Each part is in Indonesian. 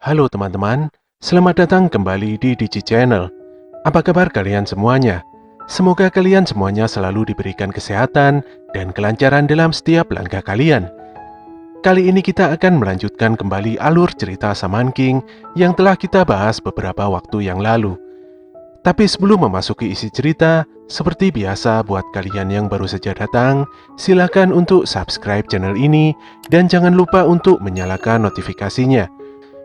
Halo teman-teman, selamat datang kembali di Digi Channel. Apa kabar kalian semuanya? Semoga kalian semuanya selalu diberikan kesehatan dan kelancaran dalam setiap langkah kalian. Kali ini kita akan melanjutkan kembali alur cerita Shaman King yang telah kita bahas beberapa waktu yang lalu. Tapi sebelum memasuki isi cerita, seperti biasa buat kalian yang baru saja datang, silakan untuk subscribe channel ini dan jangan lupa untuk menyalakan notifikasinya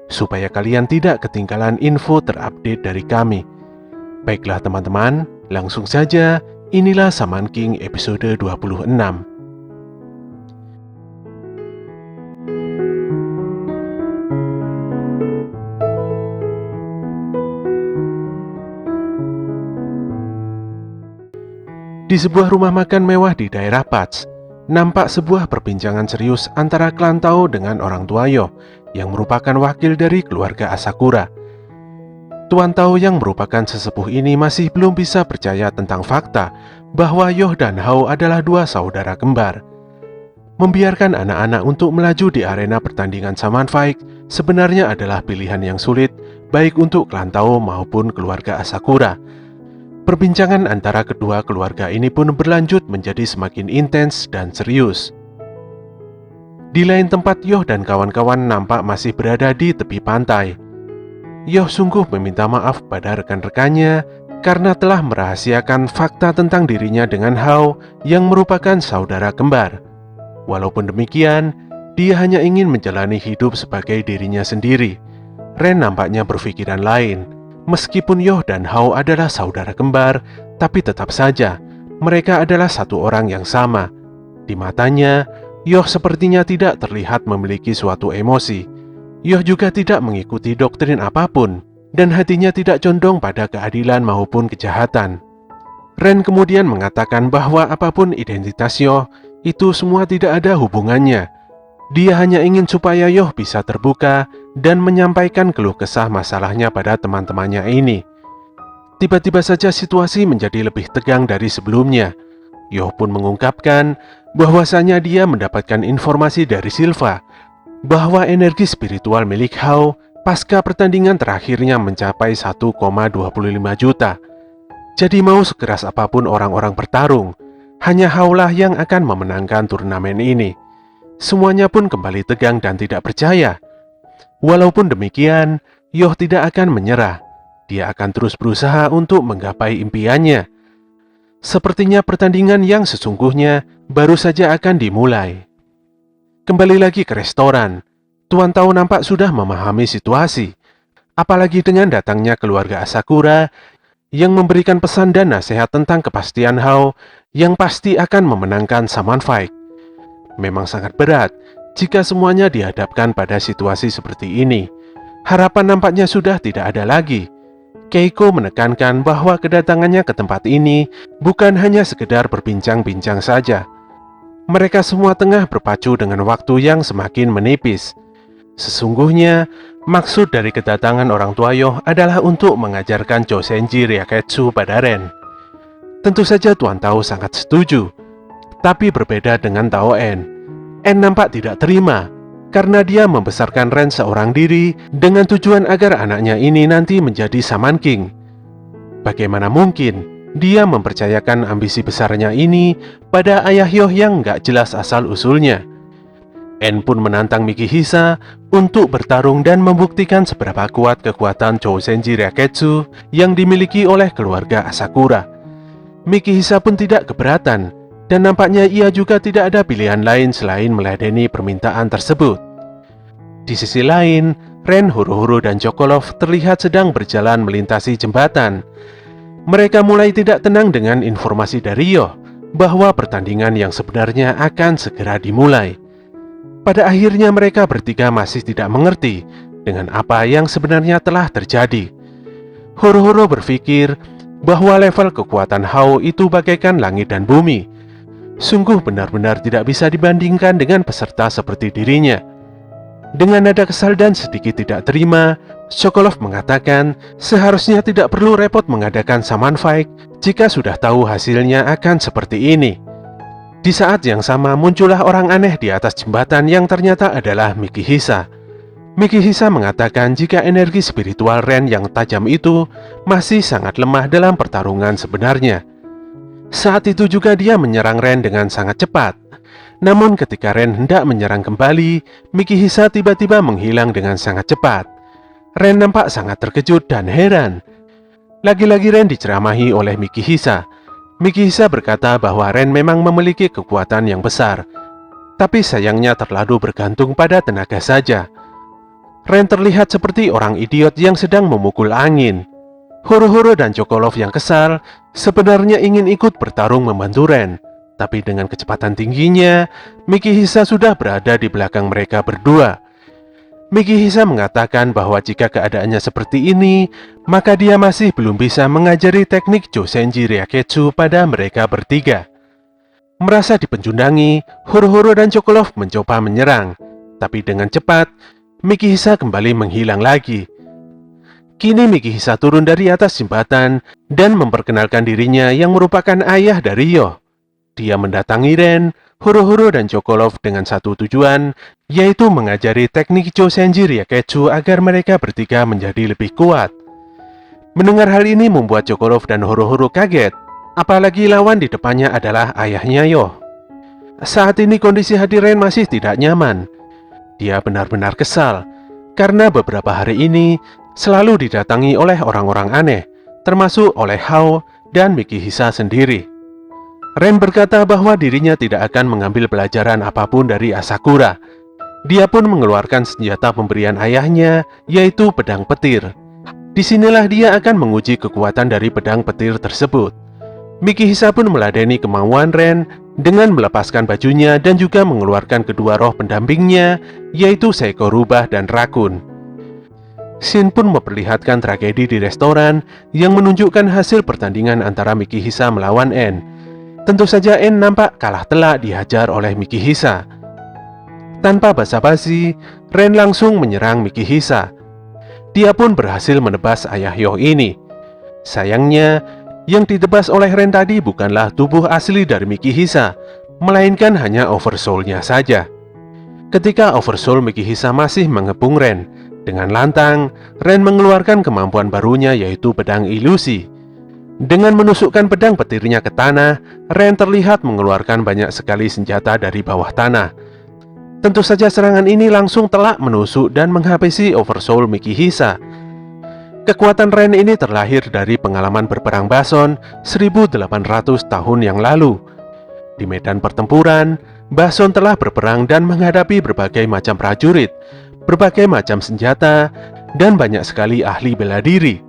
supaya kalian tidak ketinggalan info terupdate dari kami. Baiklah teman-teman, langsung saja, inilah Shaman King episode 26. Di sebuah rumah makan mewah di daerah Pats, nampak sebuah perbincangan serius antara klan Tao dengan orang tua Yoh yang merupakan wakil dari keluarga Asakura. Tuan Tao yang merupakan sesepuh ini masih belum bisa percaya tentang fakta bahwa Yoh dan Hao adalah dua saudara kembar. Membiarkan anak-anak untuk melaju di arena pertandingan Shaman Fight sebenarnya adalah pilihan yang sulit baik untuk klan Tao maupun keluarga Asakura. Perbincangan antara kedua keluarga ini pun berlanjut menjadi semakin intens dan serius. Di lain tempat, Yoh dan kawan-kawan nampak masih berada di tepi pantai. Yoh sungguh meminta maaf pada rekan-rekannya karena telah merahasiakan fakta tentang dirinya dengan Hao yang merupakan saudara kembar. Walaupun demikian, dia hanya ingin menjalani hidup sebagai dirinya sendiri. Ren nampaknya berpikiran lain. Meskipun Yoh dan Hao adalah saudara kembar, tapi tetap saja mereka adalah satu orang yang sama. Di matanya, Yoh sepertinya tidak terlihat memiliki suatu emosi. Yoh juga tidak mengikuti doktrin apapun, dan hatinya tidak condong pada keadilan maupun kejahatan. Ren kemudian mengatakan bahwa apapun identitas Yoh, itu semua tidak ada hubungannya. Dia hanya ingin supaya Yoh bisa terbuka dan menyampaikan keluh kesah masalahnya pada teman-temannya ini. Tiba-tiba saja situasi menjadi lebih tegang dari sebelumnya. Yoh pun mengungkapkan bahwasanya dia mendapatkan informasi dari Silva bahwa energi spiritual milik Hao pasca pertandingan terakhirnya mencapai 1,25 juta. Jadi mau sekeras apapun orang-orang bertarung, hanya Hao lah yang akan memenangkan turnamen ini. Semuanya pun kembali tegang dan tidak percaya. Walaupun demikian, Yoh tidak akan menyerah. Dia akan terus berusaha untuk menggapai impiannya. Sepertinya pertandingan yang sesungguhnya baru saja akan dimulai. Kembali lagi ke restoran. Tuan Tao nampak sudah memahami situasi. Apalagi dengan datangnya keluarga Asakura yang memberikan pesan dan nasihat tentang kepastian Hao yang pasti akan memenangkan Shaman Fight. Memang sangat berat jika semuanya dihadapkan pada situasi seperti ini. Harapan nampaknya sudah tidak ada lagi. Keiko menekankan bahwa kedatangannya ke tempat ini bukan hanya sekedar berbincang-bincang saja. Mereka semua tengah berpacu dengan waktu yang semakin menipis. Sesungguhnya, maksud dari kedatangan orang tua Yoh adalah untuk mengajarkan Chosenji Ryaketsu pada Ren. Tentu saja Tuan Tao sangat setuju. Tapi berbeda dengan Tao En. En nampak tidak terima karena dia membesarkan Ren seorang diri dengan tujuan agar anaknya ini nanti menjadi Shaman King. Bagaimana mungkin dia mempercayakan ambisi besarnya ini pada ayah Yoh yang gak jelas asal-usulnya? En pun menantang Mikihisa untuk bertarung dan membuktikan seberapa kuat kekuatan Chosenji Ryaketsu yang dimiliki oleh keluarga Asakura. Mikihisa pun tidak keberatan. Dan nampaknya ia juga tidak ada pilihan lain selain meladeni permintaan tersebut. Di sisi lain, Ren, Horo-Horo, dan Chokolov terlihat sedang berjalan melintasi jembatan. Mereka mulai tidak tenang dengan informasi dari Yoh bahwa pertandingan yang sebenarnya akan segera dimulai. Pada akhirnya mereka bertiga masih tidak mengerti dengan apa yang sebenarnya telah terjadi. Horo-Horo berpikir bahwa level kekuatan Hao itu bagaikan langit dan bumi. Sungguh benar-benar tidak bisa dibandingkan dengan peserta seperti dirinya. Dengan nada kesal dan sedikit tidak terima, Sokolov mengatakan seharusnya tidak perlu repot mengadakan Shaman Fight jika sudah tahu hasilnya akan seperti ini. Di saat yang sama muncullah orang aneh di atas jembatan yang ternyata adalah Mikihisa. Mikihisa mengatakan jika energi spiritual Ren yang tajam itu masih sangat lemah dalam pertarungan sebenarnya. Saat itu juga dia menyerang Ren dengan sangat cepat. Namun ketika Ren hendak menyerang kembali, Mikihisa tiba-tiba menghilang dengan sangat cepat. Ren nampak sangat terkejut dan heran. Lagi-lagi Ren diceramahi oleh Mikihisa. Mikihisa berkata bahwa Ren memang memiliki kekuatan yang besar, tapi sayangnya terlalu bergantung pada tenaga saja. Ren terlihat seperti orang idiot yang sedang memukul angin. Horo-Horo dan Chokolov yang kesal sebenarnya ingin ikut bertarung membantu Ren, tapi dengan kecepatan tingginya, Mikihisa sudah berada di belakang mereka berdua. Mikihisa mengatakan bahwa jika keadaannya seperti ini, maka dia masih belum bisa mengajari teknik Josenji Ryaketsu pada mereka bertiga. Merasa dipencundangi, Horo-Horo dan Chokolov mencoba menyerang, tapi dengan cepat, Mikihisa kembali menghilang lagi. Kini Mikihisa turun dari atas jembatan dan memperkenalkan dirinya yang merupakan ayah dari Yoh. Dia mendatangi Ren, Horo-Horo dan Chokolov dengan satu tujuan, yaitu mengajari teknik Josenji Ryaketsu agar mereka bertiga menjadi lebih kuat. Mendengar hal ini membuat Chokolov dan Horo-Horo kaget, apalagi lawan di depannya adalah ayahnya Yoh. Saat ini kondisi hati Ren masih tidak nyaman. Dia benar-benar kesal, karena beberapa hari ini selalu didatangi oleh orang-orang aneh, termasuk oleh Hao dan Mikihisa sendiri. Ren berkata bahwa dirinya tidak akan mengambil pelajaran apapun dari Asakura. Dia pun mengeluarkan senjata pemberian ayahnya, yaitu pedang petir. Disinilah dia akan menguji kekuatan dari pedang petir tersebut. Mikihisa pun meladeni kemauan Ren dengan melepaskan bajunya dan juga mengeluarkan kedua roh pendampingnya, yaitu seekor rubah dan rakun. Shin pun memperlihatkan tragedi di restoran yang menunjukkan hasil pertandingan antara Mikihisa melawan En. Tentu saja En nampak kalah telak dihajar oleh Mikihisa. Tanpa basa-basi, Ren langsung menyerang Mikihisa. Dia pun berhasil menebas ayah Yoh ini. Sayangnya, yang ditebas oleh Ren tadi bukanlah tubuh asli dari Mikihisa, melainkan hanya oversoul-nya saja. Ketika oversoul Mikihisa masih mengepung Ren, dengan lantang, Ren mengeluarkan kemampuan barunya, yaitu pedang ilusi. Dengan menusukkan pedang petirnya ke tanah, Ren terlihat mengeluarkan banyak sekali senjata dari bawah tanah. Tentu saja serangan ini langsung telak menusuk dan menghabisi oversoul Mikihisa. Kekuatan Ren ini terlahir dari pengalaman berperang Bason 1800 tahun yang lalu. Di medan pertempuran, Bason telah berperang dan menghadapi berbagai macam prajurit, berbagai macam senjata, dan banyak sekali ahli bela diri.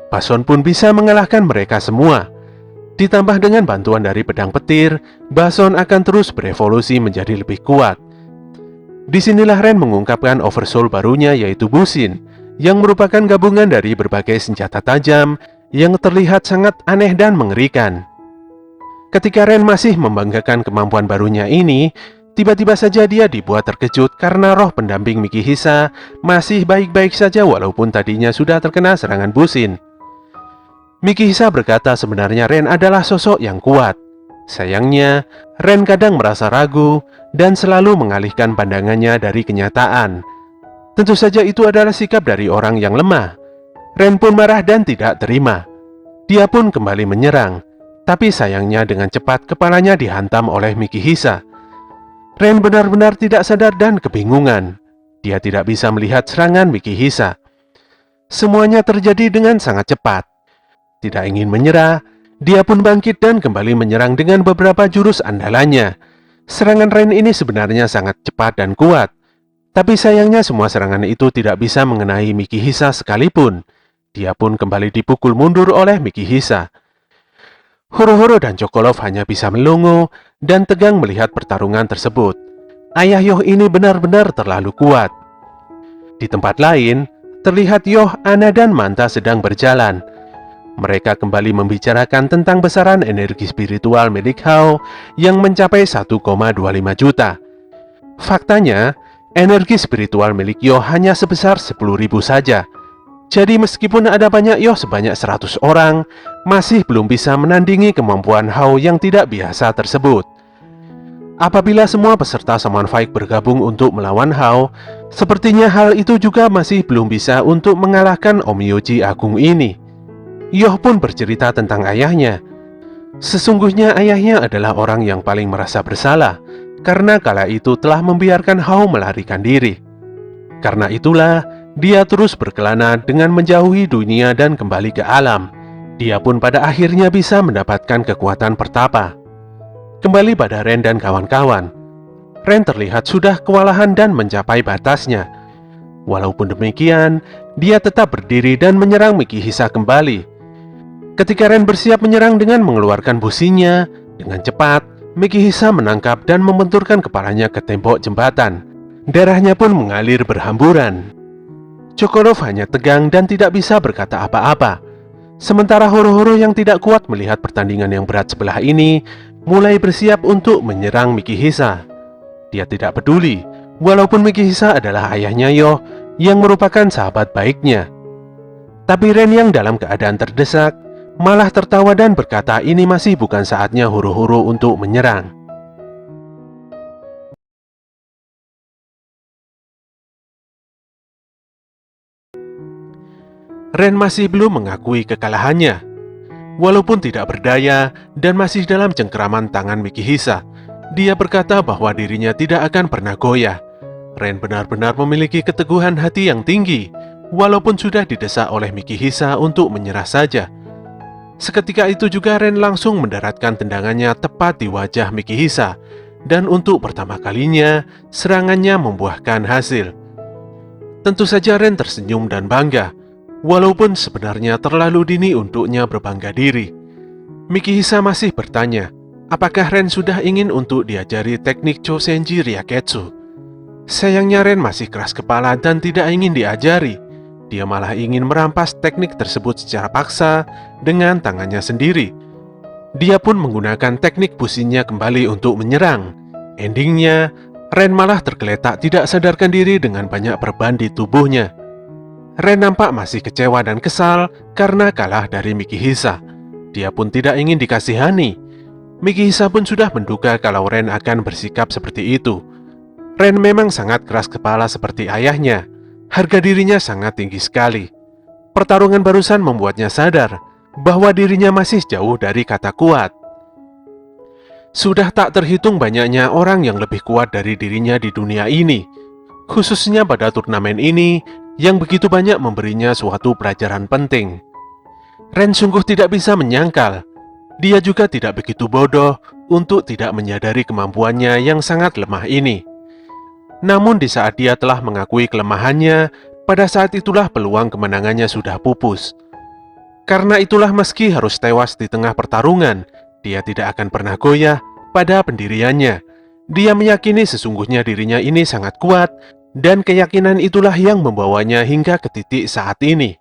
Bason pun bisa mengalahkan mereka semua. Ditambah dengan bantuan dari pedang petir, Bason akan terus berevolusi menjadi lebih kuat. Disinilah Ren mengungkapkan oversoul barunya, yaitu Bushin, yang merupakan gabungan dari berbagai senjata tajam yang terlihat sangat aneh dan mengerikan. Ketika Ren masih membanggakan kemampuan barunya ini, tiba-tiba saja dia dibuat terkejut karena roh pendamping Mikihisa masih baik-baik saja walaupun tadinya sudah terkena serangan Bushin. Mikihisa berkata sebenarnya Ren adalah sosok yang kuat. Sayangnya, Ren kadang merasa ragu dan selalu mengalihkan pandangannya dari kenyataan. Tentu saja itu adalah sikap dari orang yang lemah. Ren pun marah dan tidak terima. Dia pun kembali menyerang, tapi sayangnya dengan cepat kepalanya dihantam oleh Mikihisa. Ren benar-benar tidak sadar dan kebingungan. Dia tidak bisa melihat serangan Mikihisa. Semuanya terjadi dengan sangat cepat. Tidak ingin menyerah, dia pun bangkit dan kembali menyerang dengan beberapa jurus andalannya. Serangan Ren ini sebenarnya sangat cepat dan kuat, tapi sayangnya semua serangan itu tidak bisa mengenai Mikihisa sekalipun. Dia pun kembali dipukul mundur oleh Mikihisa. Horo-Horo dan Chokolov hanya bisa melongo dan tegang melihat pertarungan tersebut. Ayah Yoh ini benar-benar terlalu kuat. Di tempat lain, terlihat Yoh, Ana, dan Manta sedang berjalan. Mereka kembali membicarakan tentang besaran energi spiritual milik Hao yang mencapai 1,25 juta. Faktanya, energi spiritual milik Yoh hanya sebesar 10.000 saja. Jadi meskipun ada banyak Yoh sebanyak 100 orang, masih belum bisa menandingi kemampuan Hao yang tidak biasa tersebut. Apabila semua peserta Summon Fight bergabung untuk melawan Hao, Sepertinya hal itu juga masih belum bisa untuk mengalahkan Om Yoji Agung ini. Yoh pun bercerita tentang ayahnya. Sesungguhnya ayahnya adalah orang yang paling merasa bersalah karena kala itu telah membiarkan Hao melarikan diri. Karena itulah, dia terus berkelana dengan menjauhi dunia dan kembali ke alam. Dia pun pada akhirnya bisa mendapatkan kekuatan pertapa. Kembali pada Ren dan kawan-kawan. Ren terlihat sudah kewalahan dan mencapai batasnya. Walaupun demikian, dia tetap berdiri dan menyerang Mikihisa kembali. Ketika Ren bersiap menyerang dengan mengeluarkan businya, dengan cepat, Mikihisa menangkap dan membenturkan kepalanya ke tembok jembatan. Darahnya pun mengalir berhamburan. Chokorov hanya tegang dan tidak bisa berkata apa-apa. Sementara Horo-Horo yang tidak kuat melihat pertandingan yang berat sebelah ini, mulai bersiap untuk menyerang Mikihisa. Dia tidak peduli, walaupun Mikihisa adalah ayahnya Yoh, yang merupakan sahabat baiknya. Tapi Ren yang dalam keadaan terdesak, malah tertawa dan berkata ini masih bukan saatnya Horo-Horo untuk menyerang. Ren masih belum mengakui kekalahannya. Walaupun tidak berdaya dan masih dalam cengkeraman tangan Mikihisa, dia berkata bahwa dirinya tidak akan pernah goyah. Ren benar-benar memiliki keteguhan hati yang tinggi, walaupun sudah didesak oleh Mikihisa untuk menyerah saja. Seketika itu juga Ren langsung mendaratkan tendangannya tepat di wajah Mikihisa, dan untuk pertama kalinya, serangannya membuahkan hasil. Tentu saja Ren tersenyum dan bangga, walaupun sebenarnya terlalu dini untuknya berbangga diri. Mikihisa masih bertanya, apakah Ren sudah ingin untuk diajari teknik Chosenji Ryaketsu. Sayangnya Ren masih keras kepala dan tidak ingin diajari. Dia malah ingin merampas teknik tersebut secara paksa dengan tangannya sendiri. Dia pun menggunakan teknik businya kembali untuk menyerang. Endingnya, Ren malah tergeletak tidak sadarkan diri dengan banyak perban di tubuhnya. Ren nampak masih kecewa dan kesal karena kalah dari Mikihisa. Dia pun tidak ingin dikasihani. Mikihisa pun sudah menduga kalau Ren akan bersikap seperti itu. Ren memang sangat keras kepala seperti ayahnya. Harga dirinya sangat tinggi sekali. Pertarungan barusan membuatnya sadar bahwa dirinya masih jauh dari kata kuat. Sudah tak terhitung banyaknya orang yang lebih kuat dari dirinya di dunia ini, khususnya pada turnamen ini yang begitu banyak memberinya suatu pelajaran penting. Ren sungguh tidak bisa menyangkal. Dia juga tidak begitu bodoh untuk tidak menyadari kemampuannya yang sangat lemah ini. Namun di saat dia telah mengakui kelemahannya, pada saat itulah peluang kemenangannya sudah pupus. Karena itulah meski harus tewas di tengah pertarungan, dia tidak akan pernah goyah pada pendiriannya. Dia meyakini sesungguhnya dirinya ini sangat kuat, dan keyakinan itulah yang membawanya hingga ke titik saat ini.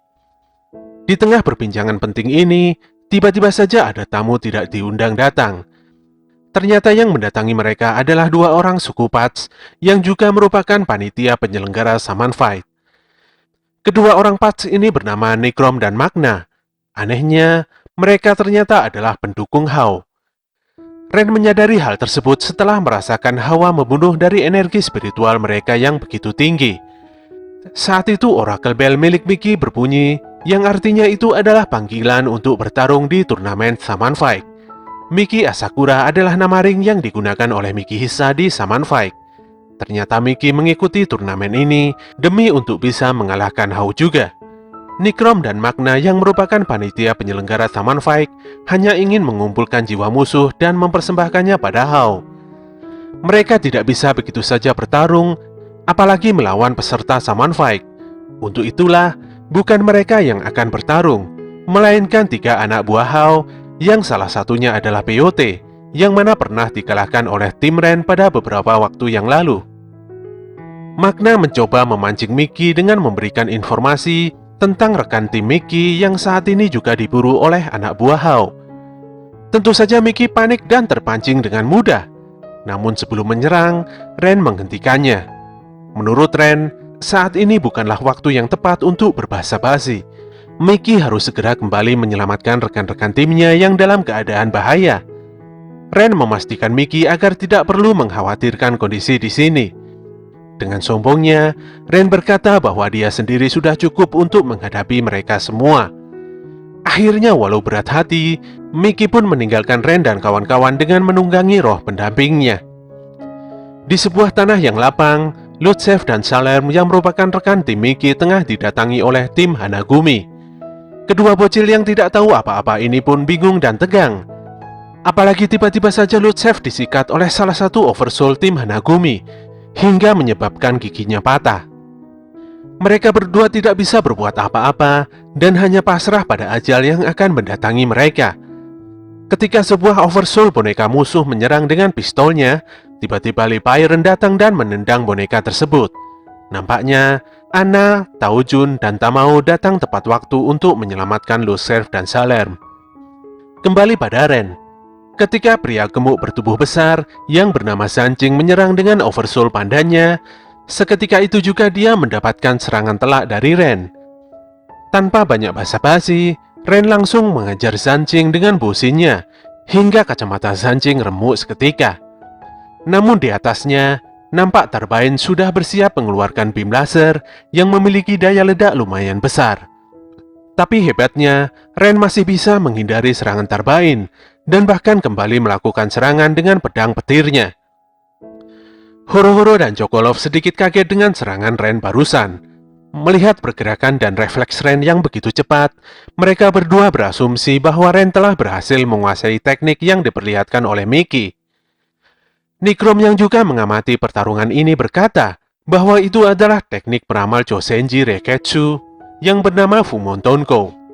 Di tengah perbincangan penting ini, tiba-tiba saja ada tamu tidak diundang datang. Ternyata yang mendatangi mereka adalah dua orang suku Pats yang juga merupakan panitia penyelenggara Summon Fight. Kedua orang Pats ini bernama Nikrom dan Magna. Anehnya, mereka ternyata adalah pendukung Hao. Ren menyadari hal tersebut setelah merasakan hawa membunuh dari energi spiritual mereka yang begitu tinggi. Saat itu Oracle Bell milik Miki berbunyi, yang artinya itu adalah panggilan untuk bertarung di turnamen Summon Fight. Miki Asakura adalah nama ring yang digunakan oleh Mikihisa di Summon Fight. Ternyata Miki mengikuti turnamen ini demi untuk bisa mengalahkan Hao juga. Nikrom dan Magna yang merupakan panitia penyelenggara Summon Fight hanya ingin mengumpulkan jiwa musuh dan mempersembahkannya pada Hao. Mereka tidak bisa begitu saja bertarung, apalagi melawan peserta Summon Fight. Untuk itulah, bukan mereka yang akan bertarung, melainkan 3 anak buah Hao, yang salah satunya adalah Peyote, yang mana pernah dikalahkan oleh tim Ren pada beberapa waktu yang lalu. Magna mencoba memancing Miki dengan memberikan informasi tentang rekan tim Miki yang saat ini juga diburu oleh anak buah Hao. Tentu saja Miki panik dan terpancing dengan mudah. Namun sebelum menyerang, Ren menghentikannya. Menurut Ren, saat ini bukanlah waktu yang tepat untuk berbahasa basi. Miki harus segera kembali menyelamatkan rekan-rekan timnya yang dalam keadaan bahaya. Ren memastikan Miki agar tidak perlu mengkhawatirkan kondisi di sini. Dengan sombongnya, Ren berkata bahwa dia sendiri sudah cukup untuk menghadapi mereka semua. Akhirnya, walau berat hati, Mickey pun meninggalkan Ren dan kawan-kawan dengan menunggangi roh pendampingnya. Di sebuah tanah yang lapang, Lutsev dan Salerm yang merupakan rekan tim Mickey tengah didatangi oleh tim Hanagumi. Kedua bocil yang tidak tahu apa-apa ini pun bingung dan tegang. Apalagi tiba-tiba saja Lutsev disikat oleh salah satu oversoul tim Hanagumi, hingga menyebabkan giginya patah. Mereka berdua tidak bisa berbuat apa-apa dan hanya pasrah pada ajal yang akan mendatangi mereka. Ketika sebuah oversoul boneka musuh menyerang dengan pistolnya, tiba-tiba Lee Byron datang dan menendang boneka tersebut. Nampaknya Anna, Taojun, dan Tamao datang tepat waktu untuk menyelamatkan Lutsev dan Salerm. Kembali pada Ren. Ketika pria gemuk bertubuh besar yang bernama Zanjing menyerang dengan oversoul pandanya, seketika itu juga dia mendapatkan serangan telak dari Ren. Tanpa banyak basa-basi, Ren langsung mengejar Zanjing dengan businya, hingga kacamata Zanjing remuk seketika. Namun di atasnya, nampak Tarbain sudah bersiap mengeluarkan beam laser yang memiliki daya ledak lumayan besar. Tapi hebatnya, Ren masih bisa menghindari serangan Tarbain, dan bahkan kembali melakukan serangan dengan pedang petirnya. Horo-Horo dan Chokolov sedikit kaget dengan serangan Ren barusan. Melihat pergerakan dan refleks Ren yang begitu cepat, mereka berdua berasumsi bahwa Ren telah berhasil menguasai teknik yang diperlihatkan oleh Mickey. Nikrom yang juga mengamati pertarungan ini berkata bahwa itu adalah teknik peramal Josenji Reketsu yang bernama Fumontonko.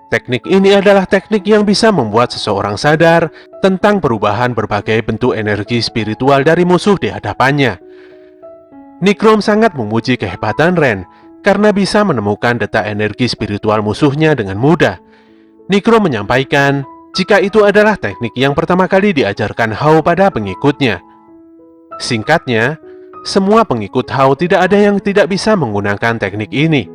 Teknik ini adalah teknik yang bisa membuat seseorang sadar tentang perubahan berbagai bentuk energi spiritual dari musuh di hadapannya. Nikrom sangat memuji kehebatan Ren karena bisa menemukan detak energi spiritual musuhnya dengan mudah. Nikrom menyampaikan jika itu adalah teknik yang pertama kali diajarkan Hao pada pengikutnya. Singkatnya, semua pengikut Hao tidak ada yang tidak bisa menggunakan teknik ini.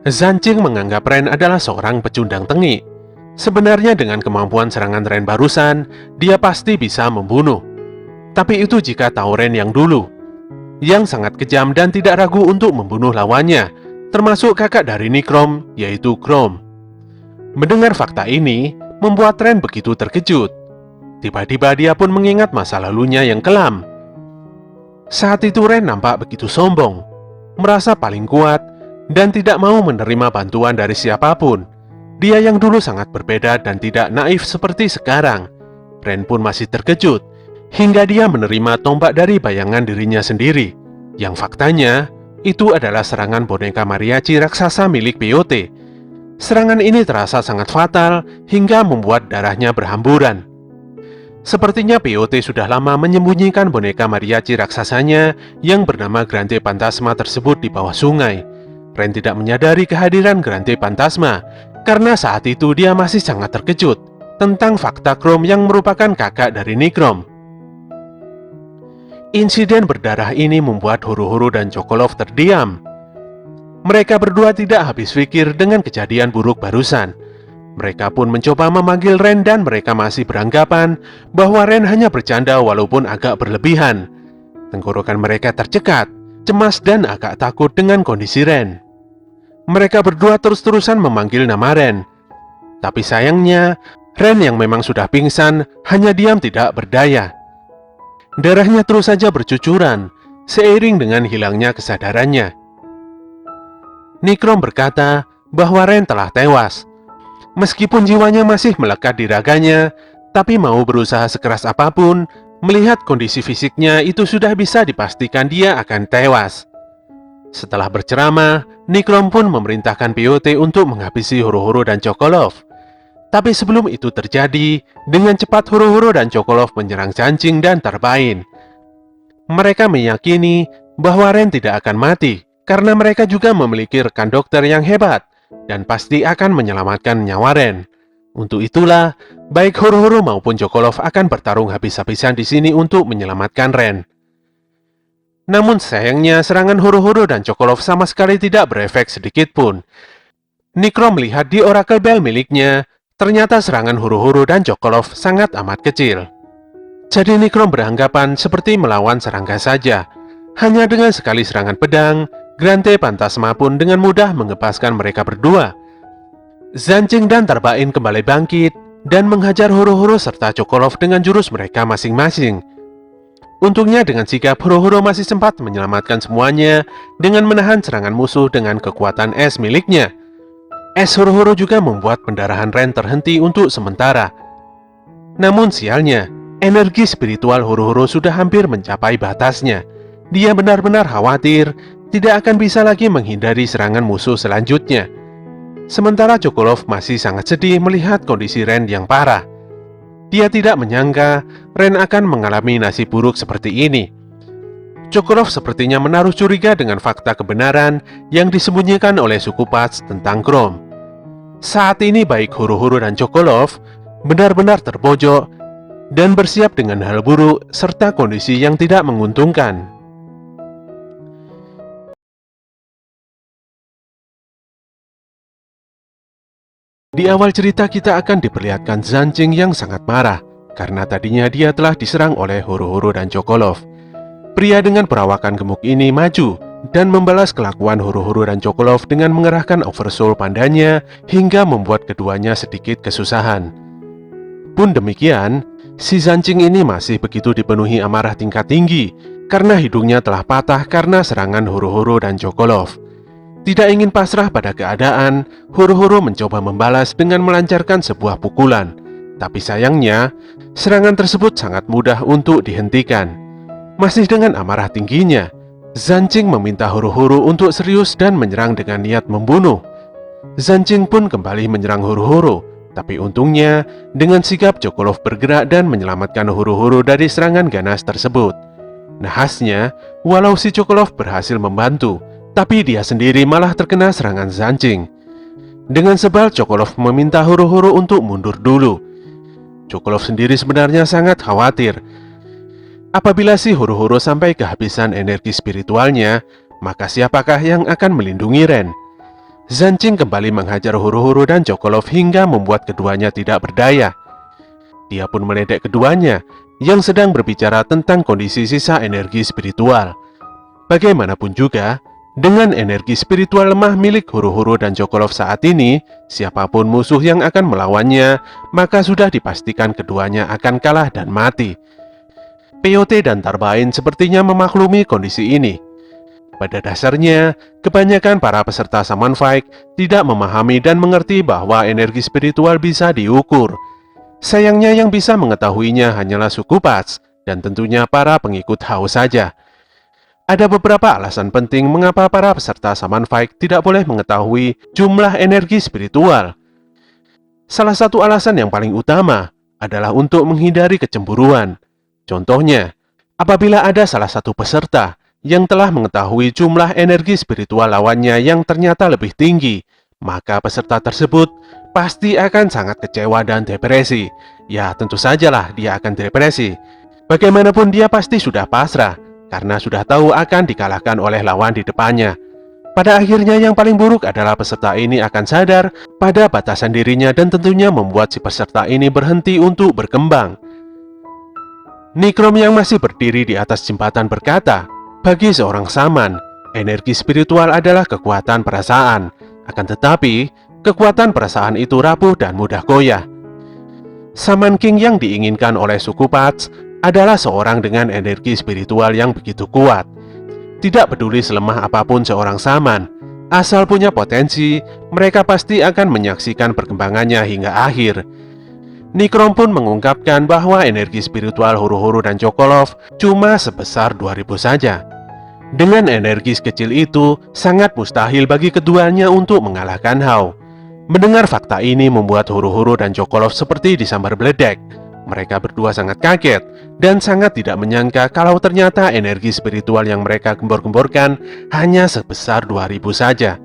Zanjing menganggap Ren adalah seorang pecundang tengik. Sebenarnya dengan kemampuan serangan Ren barusan, dia pasti bisa membunuh. Tapi itu jika tahu Ren yang dulu, yang sangat kejam dan tidak ragu untuk membunuh lawannya, termasuk kakak dari Nikrom, yaitu Chrome. Mendengar fakta ini, membuat Ren begitu terkejut. Tiba-tiba dia pun mengingat masa lalunya yang kelam. Saat itu Ren nampak begitu sombong, merasa paling kuat, dan tidak mau menerima bantuan dari siapapun. Dia yang dulu sangat berbeda dan tidak naif seperti sekarang. Ren pun masih terkejut, hingga dia menerima tombak dari bayangan dirinya sendiri, yang faktanya itu adalah serangan boneka mariachi raksasa milik Peyote. Serangan ini terasa sangat fatal, hingga membuat darahnya berhamburan. Sepertinya Peyote sudah lama menyembunyikan boneka mariachi raksasanya yang bernama Grande Phantasma tersebut di bawah sungai. Ren tidak menyadari kehadiran Grande Phantasma, karena saat itu dia masih sangat terkejut tentang fakta Chrome yang merupakan kakak dari Nikrom. Insiden berdarah ini membuat Horo-Horo dan Chokolov terdiam. Mereka berdua tidak habis pikir dengan kejadian buruk barusan. Mereka pun mencoba memanggil Ren dan mereka masih beranggapan bahwa Ren hanya bercanda walaupun agak berlebihan. Tenggorokan mereka tercekat, cemas dan agak takut dengan kondisi Ren. Mereka berdua terus-terusan memanggil nama Ren. Tapi sayangnya, Ren yang memang sudah pingsan hanya diam tidak berdaya. Darahnya terus saja bercucuran, seiring dengan hilangnya kesadarannya. Nikrom berkata bahwa Ren telah tewas. Meskipun jiwanya masih melekat di raganya, tapi mau berusaha sekeras apapun, melihat kondisi fisiknya itu sudah bisa dipastikan dia akan tewas. Setelah berceramah, Nikrom pun memerintahkan Peyote untuk menghabisi Horo-Horo dan Chokolov. Tapi sebelum itu terjadi, dengan cepat Horo-Horo dan Chokolov menyerang Zanjing dan Tarbain. Mereka meyakini bahwa Ren tidak akan mati, karena mereka juga memiliki rekan dokter yang hebat, dan pasti akan menyelamatkan nyawa Ren. Untuk itulah, baik Horo-Horo maupun Chokolov akan bertarung habis-habisan di sini untuk menyelamatkan Ren. Namun sayangnya serangan Horo-Horo dan Chokolov sama sekali tidak berefek sedikit pun. Nikrom melihat di Oracle Bell miliknya, ternyata serangan Horo-Horo dan Chokolov sangat amat kecil. Jadi Nikrom beranggapan seperti melawan serangga saja. Hanya dengan sekali serangan pedang, Grante Pantasma pun dengan mudah mengepaskan mereka berdua. Zanjing dan Tarbain kembali bangkit dan menghajar Horo-Horo serta Chokolov dengan jurus mereka masing-masing. Untungnya dengan sigap Horo-Horo masih sempat menyelamatkan semuanya dengan menahan serangan musuh dengan kekuatan es miliknya. Es Horo-Horo juga membuat pendarahan Ren terhenti untuk sementara. Namun sialnya, energi spiritual Horo-Horo sudah hampir mencapai batasnya. Dia benar-benar khawatir tidak akan bisa lagi menghindari serangan musuh selanjutnya. Sementara Chokolov masih sangat sedih melihat kondisi Ren yang parah. Dia tidak menyangka Ren akan mengalami nasib buruk seperti ini. Chokolov sepertinya menaruh curiga dengan fakta kebenaran yang disembunyikan oleh suku Pats tentang Grom. Saat ini baik Horo-Horo dan Chokolov benar-benar terpojok dan bersiap dengan hal buruk serta kondisi yang tidak menguntungkan. Di awal cerita kita akan diperlihatkan Zanjing yang sangat marah karena tadinya dia telah diserang oleh Horo-Horo dan Chokolov. Pria dengan perawakan gemuk ini maju dan membalas kelakuan Horo-Horo dan Chokolov dengan mengerahkan Oversoul pandanya hingga membuat keduanya sedikit kesusahan. Pun demikian, si Zanjing ini masih begitu dipenuhi amarah tingkat tinggi karena hidungnya telah patah karena serangan Horo-Horo dan Chokolov. Tidak ingin pasrah pada keadaan, Horo-Horo mencoba membalas dengan melancarkan sebuah pukulan. Tapi sayangnya, serangan tersebut sangat mudah untuk dihentikan. Masih dengan amarah tingginya, Zanjing meminta Horo-Horo untuk serius dan menyerang dengan niat membunuh. Zanjing pun kembali menyerang Horo-Horo, tapi untungnya dengan sigap Chokolov bergerak dan menyelamatkan Horo-Horo dari serangan ganas tersebut. Nahasnya, walau si Chokolov berhasil membantu, tapi dia sendiri malah terkena serangan Zanjing. Dengan sebal, Chokolov meminta Horo-Horo untuk mundur dulu. Chokolov sendiri sebenarnya sangat khawatir. Apabila si Horo-Horo sampai kehabisan energi spiritualnya, maka siapakah yang akan melindungi Ren? Zanjing kembali menghajar Horo-Horo dan Chokolov hingga membuat keduanya tidak berdaya. Dia pun meledek keduanya yang sedang berbicara tentang kondisi sisa energi spiritual. Bagaimanapun juga, dengan energi spiritual lemah milik Horo-Horo dan Chokolov saat ini, siapapun musuh yang akan melawannya, maka sudah dipastikan keduanya akan kalah dan mati. Peyote dan Tarbain sepertinya memaklumi kondisi ini. Pada dasarnya, kebanyakan para peserta Shaman Fight tidak memahami dan mengerti bahwa energi spiritual bisa diukur. Sayangnya yang bisa mengetahuinya hanyalah suku Pats, dan tentunya para pengikut Hao saja. Ada beberapa alasan penting mengapa para peserta Shaman Fight tidak boleh mengetahui jumlah energi spiritual. Salah satu alasan yang paling utama adalah untuk menghindari kecemburuan. Contohnya, apabila ada salah satu peserta yang telah mengetahui jumlah energi spiritual lawannya yang ternyata lebih tinggi, maka peserta tersebut pasti akan sangat kecewa dan depresi. Ya, tentu sajalah dia akan depresi. Bagaimanapun dia pasti sudah pasrah, karena sudah tahu akan dikalahkan oleh lawan di depannya. Pada akhirnya yang paling buruk adalah peserta ini akan sadar pada batasan dirinya dan tentunya membuat si peserta ini berhenti untuk berkembang. Nikrom yang masih berdiri di atas jembatan berkata, bagi seorang Shaman, energi spiritual adalah kekuatan perasaan. Akan tetapi, kekuatan perasaan itu rapuh dan mudah goyah. Shaman King yang diinginkan oleh suku Pats adalah seorang dengan energi spiritual yang begitu kuat. Tidak peduli selemah apapun seorang Shaman, asal punya potensi, mereka pasti akan menyaksikan perkembangannya hingga akhir. Nikrom pun mengungkapkan bahwa energi spiritual Horo-Horo dan Chokolov cuma sebesar 2000 saja. Dengan energi sekecil itu, sangat mustahil bagi keduanya untuk mengalahkan Hao. Mendengar fakta ini membuat Horo-Horo dan Chokolov seperti disambar beledek. Mereka berdua sangat kaget dan sangat tidak menyangka kalau ternyata energi spiritual yang mereka gembor-gemborkan hanya sebesar 2000 saja.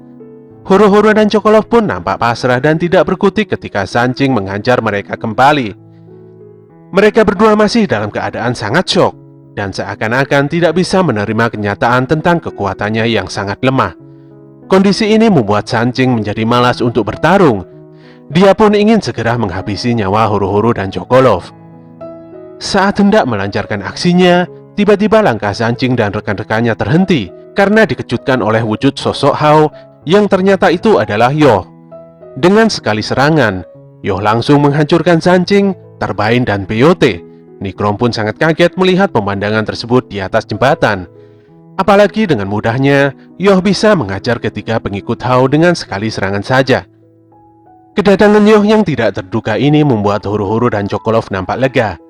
Horo-Horo dan Chokolov pun nampak pasrah dan tidak berkutik ketika Zanjing menghajar mereka kembali. Mereka berdua masih dalam keadaan sangat syok dan seakan-akan tidak bisa menerima kenyataan tentang kekuatannya yang sangat lemah. Kondisi ini membuat Zanjing menjadi malas untuk bertarung. Dia pun ingin segera menghabisi nyawa Horo-Horo dan Chokolov. Saat hendak melancarkan aksinya, tiba-tiba langkah Zanjing dan rekan-rekannya terhenti karena dikejutkan oleh wujud sosok Hao yang ternyata itu adalah Yoh. Dengan sekali serangan, Yoh langsung menghancurkan Zanjing, Tarbain, dan Peyote. Nikrom pun sangat kaget melihat pemandangan tersebut di atas jembatan. Apalagi dengan mudahnya, Yoh bisa mengajar ketiga pengikut Hao dengan sekali serangan saja. Kedatangan Yoh yang tidak terduga ini membuat Horo-Horo dan Chocolove nampak lega.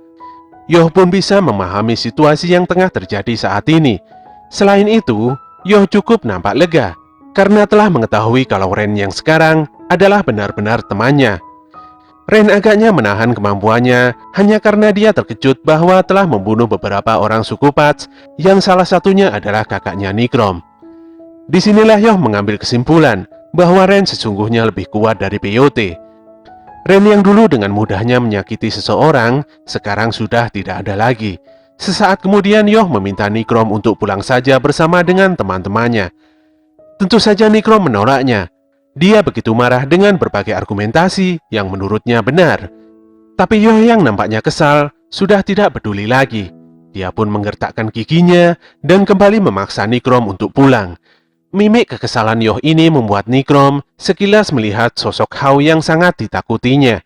Yoh pun bisa memahami situasi yang tengah terjadi saat ini. Selain itu, Yoh cukup nampak lega karena telah mengetahui kalau Ren yang sekarang adalah benar-benar temannya. Ren agaknya menahan kemampuannya hanya karena dia terkejut bahwa telah membunuh beberapa orang suku Pats yang salah satunya adalah kakaknya Nikrom. Disinilah Yoh mengambil kesimpulan bahwa Ren sesungguhnya lebih kuat dari Peyote. Ren yang dulu dengan mudahnya menyakiti seseorang, sekarang sudah tidak ada lagi. Sesaat kemudian Yoh meminta Nikrom untuk pulang saja bersama dengan teman-temannya. Tentu saja Nikrom menolaknya. Dia begitu marah dengan berbagai argumentasi yang menurutnya benar. Tapi Yoh yang nampaknya kesal sudah tidak peduli lagi. Dia pun menggertakkan giginya dan kembali memaksa Nikrom untuk pulang. Mimik kekesalan Yoh ini membuat Nikrom sekilas melihat sosok Hao yang sangat ditakutinya.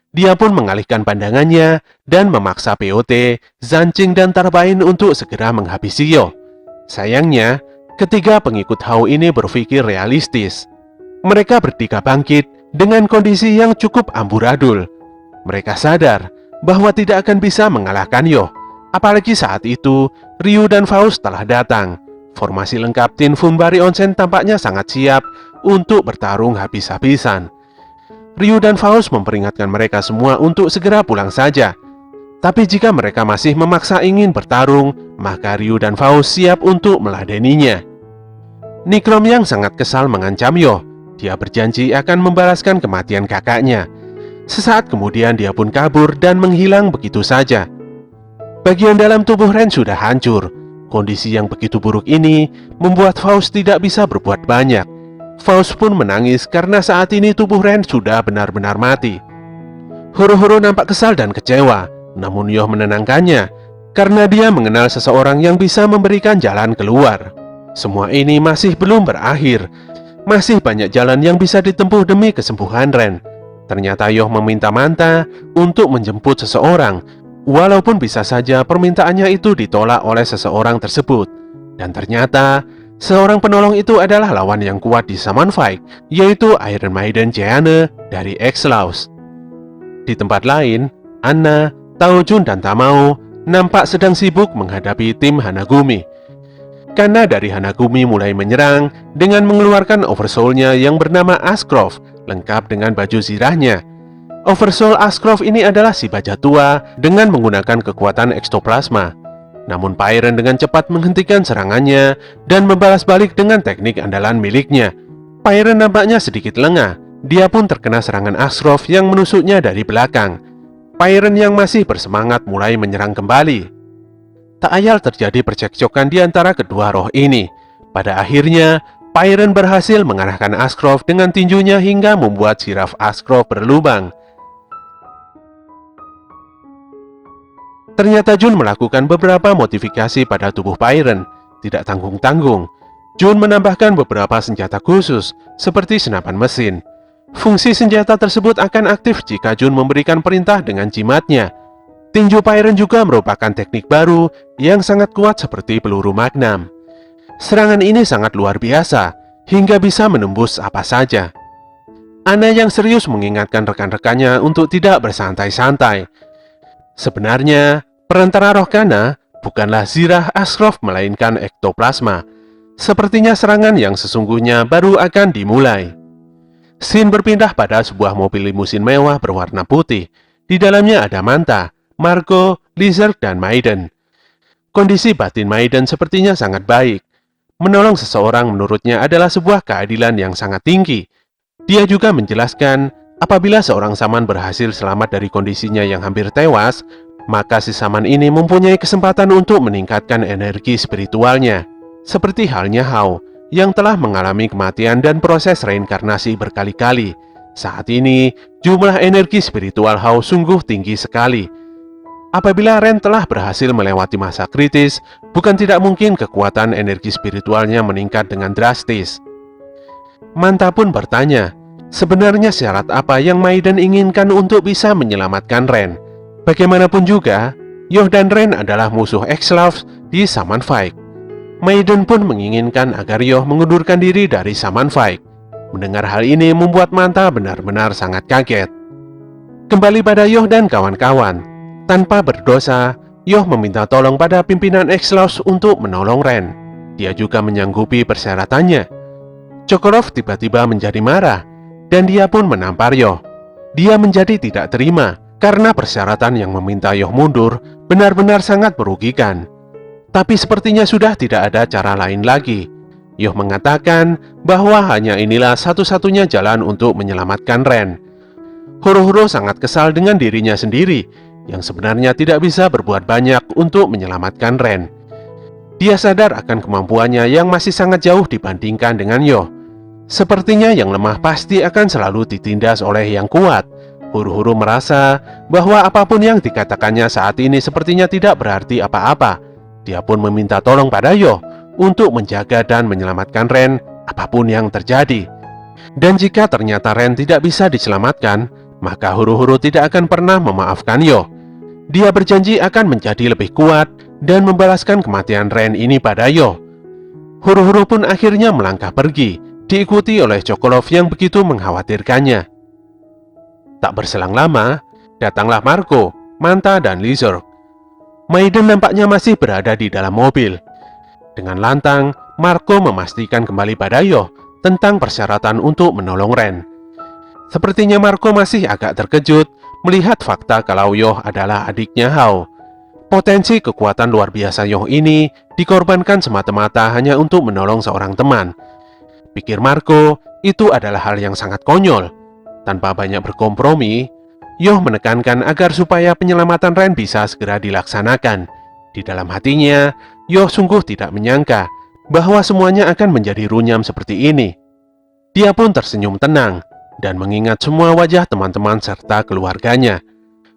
Dia pun mengalihkan pandangannya dan memaksa Peyote, Zanjing, dan Tarbain untuk segera menghabisi Yoh. Sayangnya, ketiga pengikut Hao ini berpikir realistis. Mereka bertiga bangkit dengan kondisi yang cukup amburadul. Mereka sadar bahwa tidak akan bisa mengalahkan Yoh. Apalagi saat itu, Ryu dan Faust telah datang. Formasi lengkap tim Fumbari Onsen tampaknya sangat siap untuk bertarung habis-habisan. Ryu dan Faust memperingatkan mereka semua untuk segera pulang saja. Tapi jika mereka masih memaksa ingin bertarung, maka Ryu dan Faust siap untuk meladeninya. Nikrom yang sangat kesal mengancam Yoh. Dia berjanji akan membalaskan kematian kakaknya. Sesaat kemudian dia pun kabur dan menghilang begitu saja. Bagian dalam tubuh Ren sudah hancur. Kondisi yang begitu buruk ini membuat Faust tidak bisa berbuat banyak. Faust pun menangis karena saat ini tubuh Ren sudah benar-benar mati. Horo-Horo nampak kesal dan kecewa, namun Yoh menenangkannya karena dia mengenal seseorang yang bisa memberikan jalan keluar. Semua ini masih belum berakhir. Masih banyak jalan yang bisa ditempuh demi kesembuhan Ren. Ternyata Yoh meminta Manta untuk menjemput seseorang, walaupun bisa saja permintaannya itu ditolak oleh seseorang tersebut. Dan ternyata, seorang penolong itu adalah lawan yang kuat di Summon Fight, yaitu Iron Maiden Jeanne dari X-Laws. Di tempat lain, Anna, Taojun, dan Tamao nampak sedang sibuk menghadapi tim Hanagumi. Karena dari Hanagumi mulai menyerang dengan mengeluarkan Oversoul-nya yang bernama Ascroft, lengkap dengan baju zirahnya. Oversoul Ascroft ini adalah si bajak tua dengan menggunakan kekuatan ektoplasma. Namun Pyren dengan cepat menghentikan serangannya dan membalas balik dengan teknik andalan miliknya. Pyren nampaknya sedikit lengah. Dia pun terkena serangan Ascroft yang menusuknya dari belakang. Pyren yang masih bersemangat mulai menyerang kembali. Tak ayal terjadi percekcokan di antara kedua roh ini. Pada akhirnya, Pyren berhasil mengarahkan Ascroft dengan tinjunya hingga membuat siraf Ascroft berlubang. Ternyata Jun melakukan beberapa modifikasi pada tubuh Pyren. Tidak tanggung-tanggung, Jun menambahkan beberapa senjata khusus, seperti senapan mesin. Fungsi senjata tersebut akan aktif jika Jun memberikan perintah dengan jimatnya. Tinju Pyren juga merupakan teknik baru yang sangat kuat seperti peluru magnum. Serangan ini sangat luar biasa, hingga bisa menembus apa saja. Anna yang serius mengingatkan rekan-rekannya untuk tidak bersantai-santai. Sebenarnya, perantara roh Kana bukanlah zirah Ascroft melainkan ektoplasma. Sepertinya serangan yang sesungguhnya baru akan dimulai. Scene berpindah pada sebuah mobil limusin mewah berwarna putih. Di dalamnya ada Manta, Marco, Lizard, dan Maiden. Kondisi batin Maiden sepertinya sangat baik. Menolong seseorang menurutnya adalah sebuah keadilan yang sangat tinggi. Dia juga menjelaskan, apabila seorang saman berhasil selamat dari kondisinya yang hampir tewas, maka si saman ini mempunyai kesempatan untuk meningkatkan energi spiritualnya. Seperti halnya Hao, yang telah mengalami kematian dan proses reinkarnasi berkali-kali. Saat ini, jumlah energi spiritual Hao sungguh tinggi sekali. Apabila Ren telah berhasil melewati masa kritis, bukan tidak mungkin kekuatan energi spiritualnya meningkat dengan drastis. Manta pun bertanya, sebenarnya syarat apa yang Maiden inginkan untuk bisa menyelamatkan Ren? Bagaimanapun juga, Yoh dan Ren adalah musuh Ex-Laws di Saman Fight. Maiden pun menginginkan agar Yoh mengundurkan diri dari Saman Fight. Mendengar hal ini membuat Manta benar-benar sangat kaget. Kembali pada Yoh dan kawan-kawan. Tanpa berdosa, Yoh meminta tolong pada pimpinan Ex-Laws untuk menolong Ren. Dia juga menyanggupi persyaratannya. Chokorov tiba-tiba menjadi marah, dan dia pun menampar Yoh. Dia menjadi tidak terima, karena persyaratan yang meminta Yoh mundur benar-benar sangat merugikan. Tapi sepertinya sudah tidak ada cara lain lagi. Yoh mengatakan bahwa hanya inilah satu-satunya jalan untuk menyelamatkan Ren. Horo-Horo sangat kesal dengan dirinya sendiri, yang sebenarnya tidak bisa berbuat banyak untuk menyelamatkan Ren. Dia sadar akan kemampuannya yang masih sangat jauh dibandingkan dengan Yoh. Sepertinya yang lemah pasti akan selalu ditindas oleh yang kuat. Horo-Horo merasa bahwa apapun yang dikatakannya saat ini sepertinya tidak berarti apa-apa. Dia pun meminta tolong pada Yoh untuk menjaga dan menyelamatkan Ren apapun yang terjadi. Dan jika ternyata Ren tidak bisa diselamatkan, maka Horo-Horo tidak akan pernah memaafkan Yoh. Dia berjanji akan menjadi lebih kuat dan membalaskan kematian Ren ini pada Yoh. Horo-Horo pun akhirnya melangkah pergi, diikuti oleh Chokorov yang begitu mengkhawatirkannya. Tak berselang lama, datanglah Marco, Manta, dan Lizard. Maiden nampaknya masih berada di dalam mobil. Dengan lantang, Marco memastikan kembali pada Yoh tentang persyaratan untuk menolong Ren. Sepertinya Marco masih agak terkejut melihat fakta kalau Yoh adalah adiknya Hao. Potensi kekuatan luar biasa Yoh ini dikorbankan semata-mata hanya untuk menolong seorang teman. Pikir Marco, itu adalah hal yang sangat konyol. Tanpa banyak berkompromi, Yoh menekankan agar supaya penyelamatan Ren bisa segera dilaksanakan. Di dalam hatinya, Yoh sungguh tidak menyangka bahwa semuanya akan menjadi runyam seperti ini. Dia pun tersenyum tenang dan mengingat semua wajah teman-teman serta keluarganya.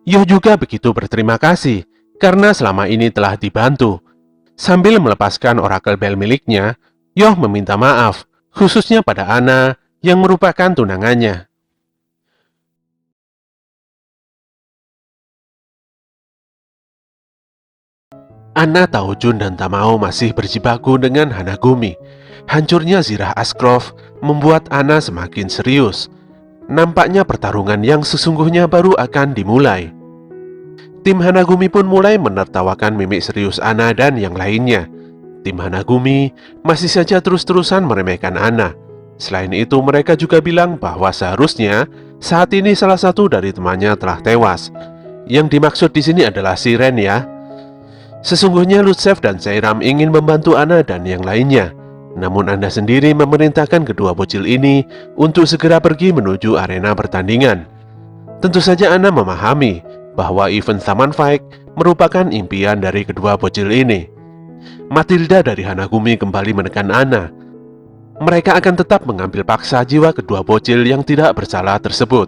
Yoh juga begitu berterima kasih karena selama ini telah dibantu. Sambil melepaskan orakel bel miliknya, Yoh meminta maaf, khususnya pada Anna yang merupakan tunangannya. Anna tahu Jun dan Tamao masih berjibaku dengan Hanagumi. Hancurnya Zirah Askrov membuat Anna semakin serius. Nampaknya pertarungan yang sesungguhnya baru akan dimulai. Tim Hanagumi pun mulai menertawakan mimik serius Anna dan yang lainnya. Tim Hanagumi masih saja terus-terusan meremehkan Anna. Selain itu, mereka juga bilang bahwa seharusnya saat ini salah satu dari temannya telah tewas. Yang dimaksud di sini adalah si Ren ya. Sesungguhnya Lutsev dan Seiram ingin membantu Anna dan yang lainnya. Namun Anda sendiri memerintahkan kedua bocil ini untuk segera pergi menuju arena pertandingan. Tentu saja Anna memahami bahwa event Saman Fight merupakan impian dari kedua bocil ini. Matilda dari Hanagumi kembali menekan Anna. Mereka akan tetap mengambil paksa jiwa kedua bocil yang tidak bersalah tersebut.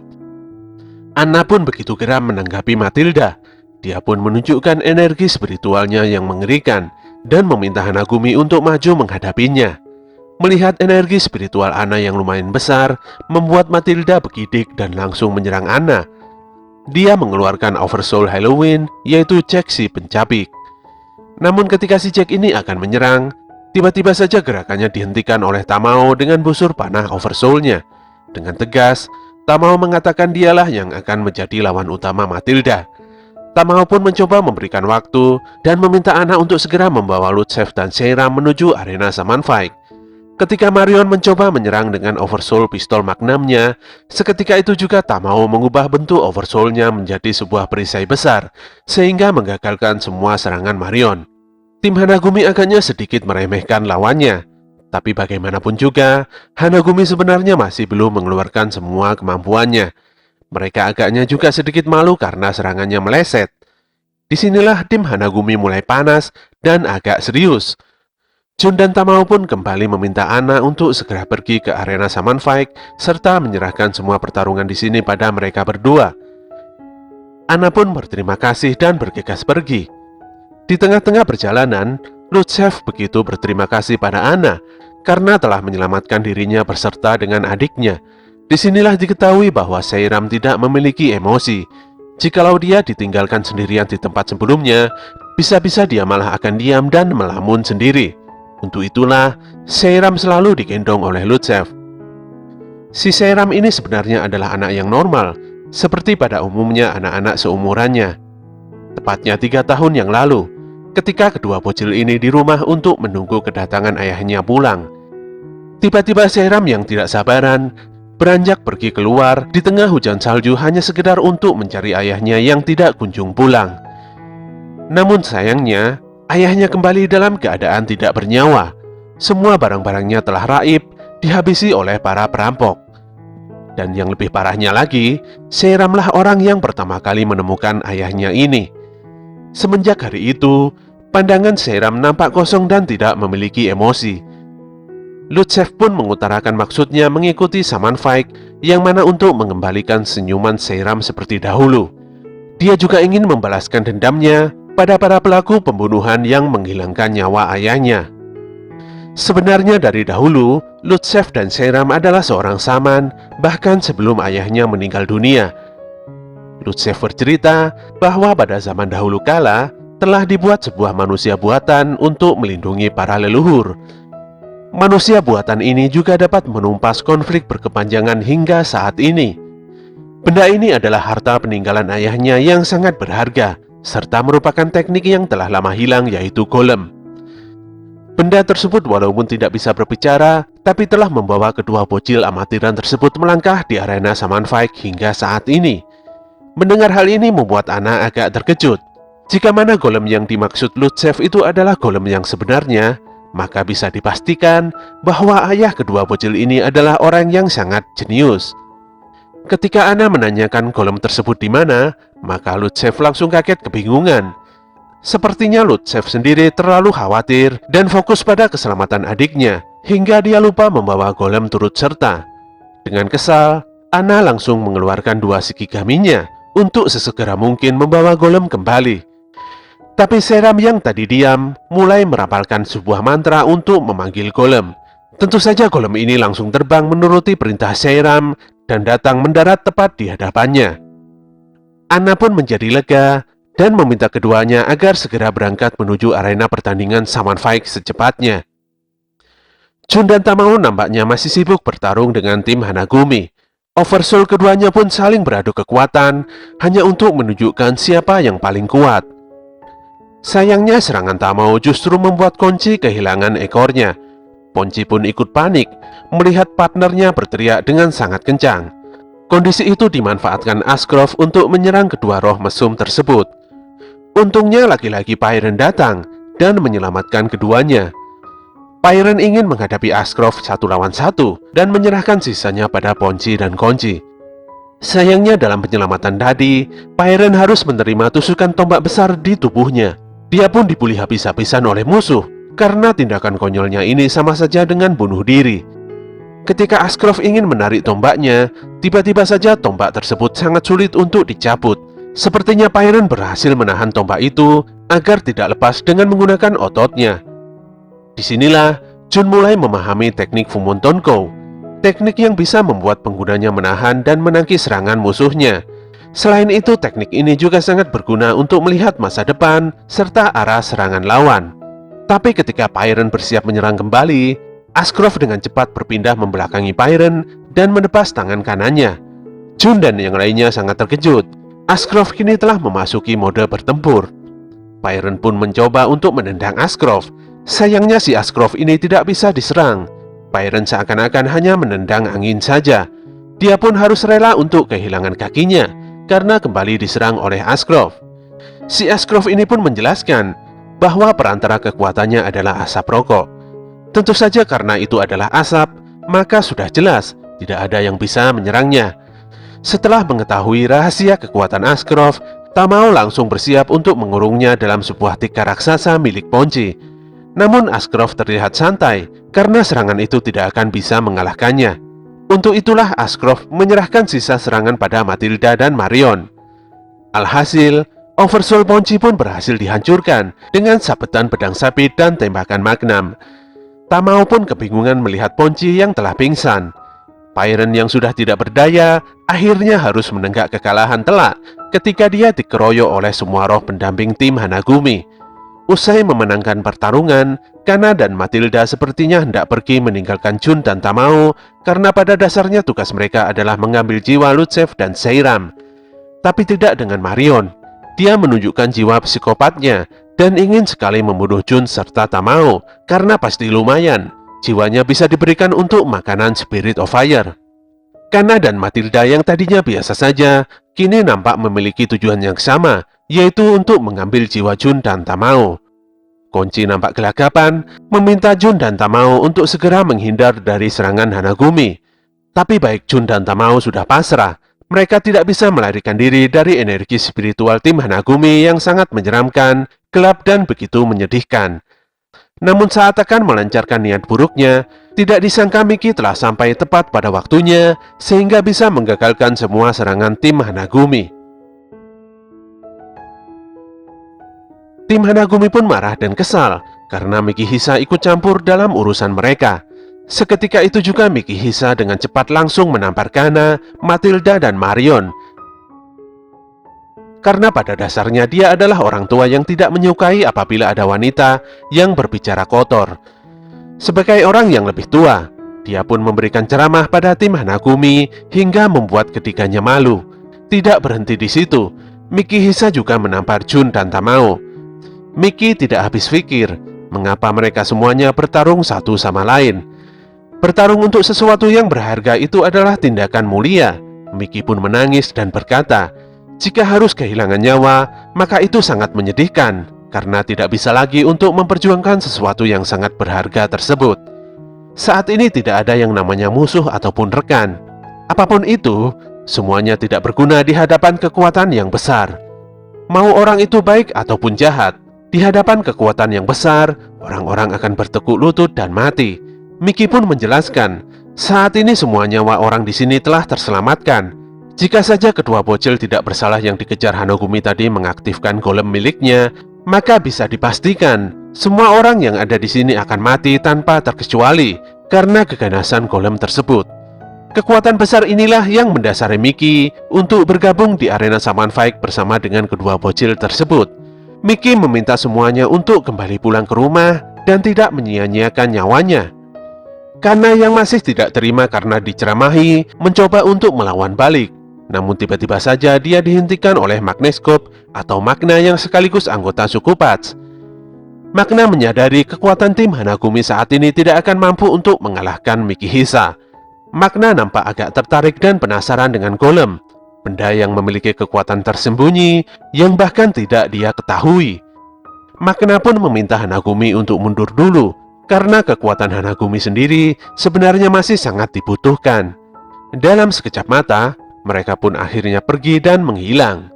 Anna pun begitu geram menanggapi Matilda. Dia pun menunjukkan energi spiritualnya yang mengerikan dan meminta Hanagumi untuk maju menghadapinya. Melihat energi spiritual Anna yang lumayan besar, membuat Matilda bergidik dan langsung menyerang Anna. Dia mengeluarkan Oversoul Halloween, yaitu Jack si pencabik. Namun ketika si Jack ini akan menyerang, tiba-tiba saja gerakannya dihentikan oleh Tamao dengan busur panah Oversoul-nya. Dengan tegas, Tamao mengatakan dialah yang akan menjadi lawan utama Matilda. Tamao pun mencoba memberikan waktu dan meminta Anna untuk segera membawa Lutsev dan Seiram menuju arena Saman Fight. Ketika Marion mencoba menyerang dengan Oversoul pistol magnumnya, seketika itu juga Tamao mengubah bentuk Oversoul-nya menjadi sebuah perisai besar, sehingga menggagalkan semua serangan Marion. Tim Hanagumi agaknya sedikit meremehkan lawannya. Tapi bagaimanapun juga, Hanagumi sebenarnya masih belum mengeluarkan semua kemampuannya. Mereka agaknya juga sedikit malu karena serangannya meleset. Disinilah tim Hanagumi mulai panas dan agak serius. Jun dan Tamao pun kembali meminta Anna untuk segera pergi ke arena Saman Fight serta menyerahkan semua pertarungan di sini pada mereka berdua. Anna pun berterima kasih dan bergegas pergi. Di tengah-tengah perjalanan, Lutsev begitu berterima kasih pada Anna karena telah menyelamatkan dirinya beserta dengan adiknya. Disinilah diketahui bahwa Seiram tidak memiliki emosi. Jikalau dia ditinggalkan sendirian di tempat sebelumnya, bisa-bisa dia malah akan diam dan melamun sendiri. Untuk itulah, Seiram selalu digendong oleh Lutsev. Si Seiram ini sebenarnya adalah anak yang normal, seperti pada umumnya anak-anak seumurannya. Tepatnya 3 tahun yang lalu, ketika kedua bocil ini di rumah untuk menunggu kedatangan ayahnya pulang. Tiba-tiba Seiram yang tidak sabaran beranjak pergi keluar di tengah hujan salju hanya sekedar untuk mencari ayahnya yang tidak kunjung pulang. Namun sayangnya, ayahnya kembali dalam keadaan tidak bernyawa. Semua barang-barangnya telah raib, dihabisi oleh para perampok. Dan yang lebih parahnya lagi, Seiramlah orang yang pertama kali menemukan ayahnya ini. Semenjak hari itu, pandangan Seiram nampak kosong dan tidak memiliki emosi. Lutsev pun mengutarakan maksudnya mengikuti Saman Faik, yang mana untuk mengembalikan senyuman Seiram seperti dahulu. Dia juga ingin membalaskan dendamnya pada para pelaku pembunuhan yang menghilangkan nyawa ayahnya. Sebenarnya dari dahulu, Lutsev dan Seiram adalah seorang Saman, bahkan sebelum ayahnya meninggal dunia. Lutsev bercerita bahwa pada zaman dahulu kala telah dibuat sebuah manusia buatan untuk melindungi para leluhur. Manusia buatan ini juga dapat menumpas konflik berkepanjangan hingga saat ini. Benda ini adalah harta peninggalan ayahnya yang sangat berharga, serta merupakan teknik yang telah lama hilang, yaitu golem. Benda tersebut walaupun tidak bisa berbicara, tapi telah membawa kedua bocil amatiran tersebut melangkah di arena Saman Faik hingga saat ini. Mendengar hal ini membuat Anna agak terkejut. Jika mana golem yang dimaksud Lutsev itu adalah golem yang sebenarnya, maka bisa dipastikan bahwa ayah kedua bocil ini adalah orang yang sangat jenius. Ketika Anna menanyakan golem tersebut di mana, maka Lutsev langsung kaget kebingungan. Sepertinya Lutsev sendiri terlalu khawatir dan fokus pada keselamatan adiknya, hingga dia lupa membawa golem turut serta. Dengan kesal, Anna langsung mengeluarkan 2 shikigaminya untuk sesegera mungkin membawa golem kembali. Tapi Seiram yang tadi diam mulai merapalkan sebuah mantra untuk memanggil golem. Tentu saja golem ini langsung terbang menuruti perintah Seiram dan datang mendarat tepat di hadapannya. Anna pun menjadi lega dan meminta keduanya agar segera berangkat menuju arena pertandingan Saman Faik secepatnya. Jun dan Tamao nampaknya masih sibuk bertarung dengan tim Hanagumi. Oversoul keduanya pun saling beradu kekuatan hanya untuk menunjukkan siapa yang paling kuat. Sayangnya serangan Tamao justru membuat Konchi kehilangan ekornya. Ponchi pun ikut panik melihat partnernya berteriak dengan sangat kencang. Kondisi itu dimanfaatkan Asgrove untuk menyerang kedua roh mesum tersebut. Untungnya lagi-lagi Pyren datang dan menyelamatkan keduanya. Pyren ingin menghadapi Asgrove 1 lawan 1 dan menyerahkan sisanya pada Ponchi dan Konchi. Sayangnya dalam penyelamatan tadi, Pyren harus menerima tusukan tombak besar di tubuhnya. Dia pun dibuli habis-habisan oleh musuh karena tindakan konyolnya ini sama saja dengan bunuh diri. Ketika Asgrove ingin menarik tombaknya, tiba-tiba saja tombak tersebut sangat sulit untuk dicabut. Sepertinya Pyren berhasil menahan tombak itu agar tidak lepas dengan menggunakan ototnya. Disinilah Jun mulai memahami teknik Fumon Tonko, teknik yang bisa membuat penggunanya menahan dan menangkis serangan musuhnya. Selain itu, teknik ini juga sangat berguna untuk melihat masa depan serta arah serangan lawan. Tapi ketika Pyren bersiap menyerang kembali, Asgrove dengan cepat berpindah membelakangi Pyren dan menebas tangan kanannya. Jun dan yang lainnya sangat terkejut. Asgrove kini telah memasuki mode bertempur. Pyren pun mencoba untuk menendang Asgrove. Sayangnya si Asgrove ini tidak bisa diserang. Pyren seakan-akan hanya menendang angin saja. Dia pun harus rela untuk kehilangan kakinya karena kembali diserang oleh Asgrove. Si Asgrove ini pun menjelaskan bahwa perantara kekuatannya adalah asap rokok. Tentu saja karena itu adalah asap, maka sudah jelas tidak ada yang bisa menyerangnya. Setelah mengetahui rahasia kekuatan Asgrove, Tamao langsung bersiap untuk mengurungnya dalam sebuah tikar raksasa milik Ponchi. Namun Asgrove terlihat santai karena serangan itu tidak akan bisa mengalahkannya. Untuk itulah Asgrove menyerahkan sisa serangan pada Matilda dan Marion. Alhasil, Oversoul Ponci pun berhasil dihancurkan dengan sabetan pedang sapi dan tembakan magnum. Tamao pun kebingungan melihat Ponci yang telah pingsan. Pyron yang sudah tidak berdaya akhirnya harus menenggak kekalahan telak ketika dia dikeroyok oleh semua roh pendamping tim Hanagumi. Usai memenangkan pertarungan, Kana dan Matilda sepertinya hendak pergi meninggalkan Jun dan Tamao karena pada dasarnya tugas mereka adalah mengambil jiwa Lutsev dan Seiram. Tapi tidak dengan Marion. Dia menunjukkan jiwa psikopatnya dan ingin sekali membunuh Jun serta Tamao karena pasti lumayan. Jiwanya bisa diberikan untuk makanan Spirit of Fire. Kana dan Matilda yang tadinya biasa saja, kini nampak memiliki tujuan yang sama, yaitu untuk mengambil jiwa Jun dan Tamao. Konci nampak gelagapan, meminta Jun dan Tamao untuk segera menghindar dari serangan Hanagumi. Tapi baik Jun dan Tamao sudah pasrah, mereka tidak bisa melarikan diri dari energi spiritual tim Hanagumi yang sangat menyeramkan, gelap dan begitu menyedihkan. Namun saat akan melancarkan niat buruknya, tidak disangka Miki telah sampai tepat pada waktunya sehingga bisa menggagalkan semua serangan tim Hanagumi. Tim Hanagumi pun marah dan kesal karena Mikihisa ikut campur dalam urusan mereka. Seketika itu juga Mikihisa dengan cepat langsung menampar Kana, Matilda, dan Marion. Karena pada dasarnya dia adalah orang tua yang tidak menyukai apabila ada wanita yang berbicara kotor. Sebagai orang yang lebih tua, dia pun memberikan ceramah pada tim Hanagumi hingga membuat ketiganya malu. Tidak berhenti di situ, Mikihisa juga menampar Jun dan Tamao. Miki tidak habis pikir mengapa mereka semuanya bertarung satu sama lain. Bertarung untuk sesuatu yang berharga itu adalah tindakan mulia. Miki pun menangis dan berkata, jika harus kehilangan nyawa, maka itu sangat menyedihkan, karena tidak bisa lagi untuk memperjuangkan sesuatu yang sangat berharga tersebut. Saat ini tidak ada yang namanya musuh ataupun rekan. Apapun itu, semuanya tidak berguna di hadapan kekuatan yang besar. Mau orang itu baik ataupun jahat, di hadapan kekuatan yang besar, orang-orang akan bertekuk lutut dan mati. Miki pun menjelaskan, saat ini semua nyawa orang di sini telah terselamatkan. Jika saja kedua bocil tidak bersalah yang dikejar Hanagumi tadi mengaktifkan golem miliknya, maka bisa dipastikan semua orang yang ada di sini akan mati tanpa terkecuali karena keganasan golem tersebut. Kekuatan besar inilah yang mendasari Miki untuk bergabung di arena Saman Fight bersama dengan kedua bocil tersebut. Miki meminta semuanya untuk kembali pulang ke rumah dan tidak menyia-nyiakan nyawanya. Kana yang masih tidak terima karena diceramahi, mencoba untuk melawan balik. Namun tiba-tiba saja dia dihentikan oleh Magneskop atau Magna yang sekaligus anggota suku Pats. Magna menyadari kekuatan tim Hanagumi saat ini tidak akan mampu untuk mengalahkan Mikihisa. Magna nampak agak tertarik dan penasaran dengan golem, benda yang memiliki kekuatan tersembunyi yang bahkan tidak dia ketahui. Magna pun meminta Hanagumi untuk mundur dulu, karena kekuatan Hanagumi sendiri sebenarnya masih sangat dibutuhkan. Dalam sekejap mata, mereka pun akhirnya pergi dan menghilang.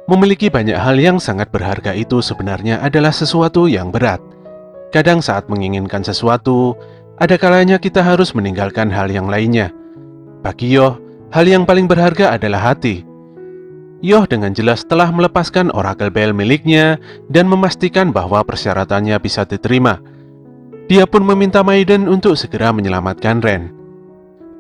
Memiliki banyak hal yang sangat berharga itu sebenarnya adalah sesuatu yang berat. Kadang saat menginginkan sesuatu, ada kalanya kita harus meninggalkan hal yang lainnya. Bagi Yoh, hal yang paling berharga adalah hati. Yoh dengan jelas telah melepaskan Oracle Bell miliknya dan memastikan bahwa persyaratannya bisa diterima. Dia pun meminta Maiden untuk segera menyelamatkan Ren.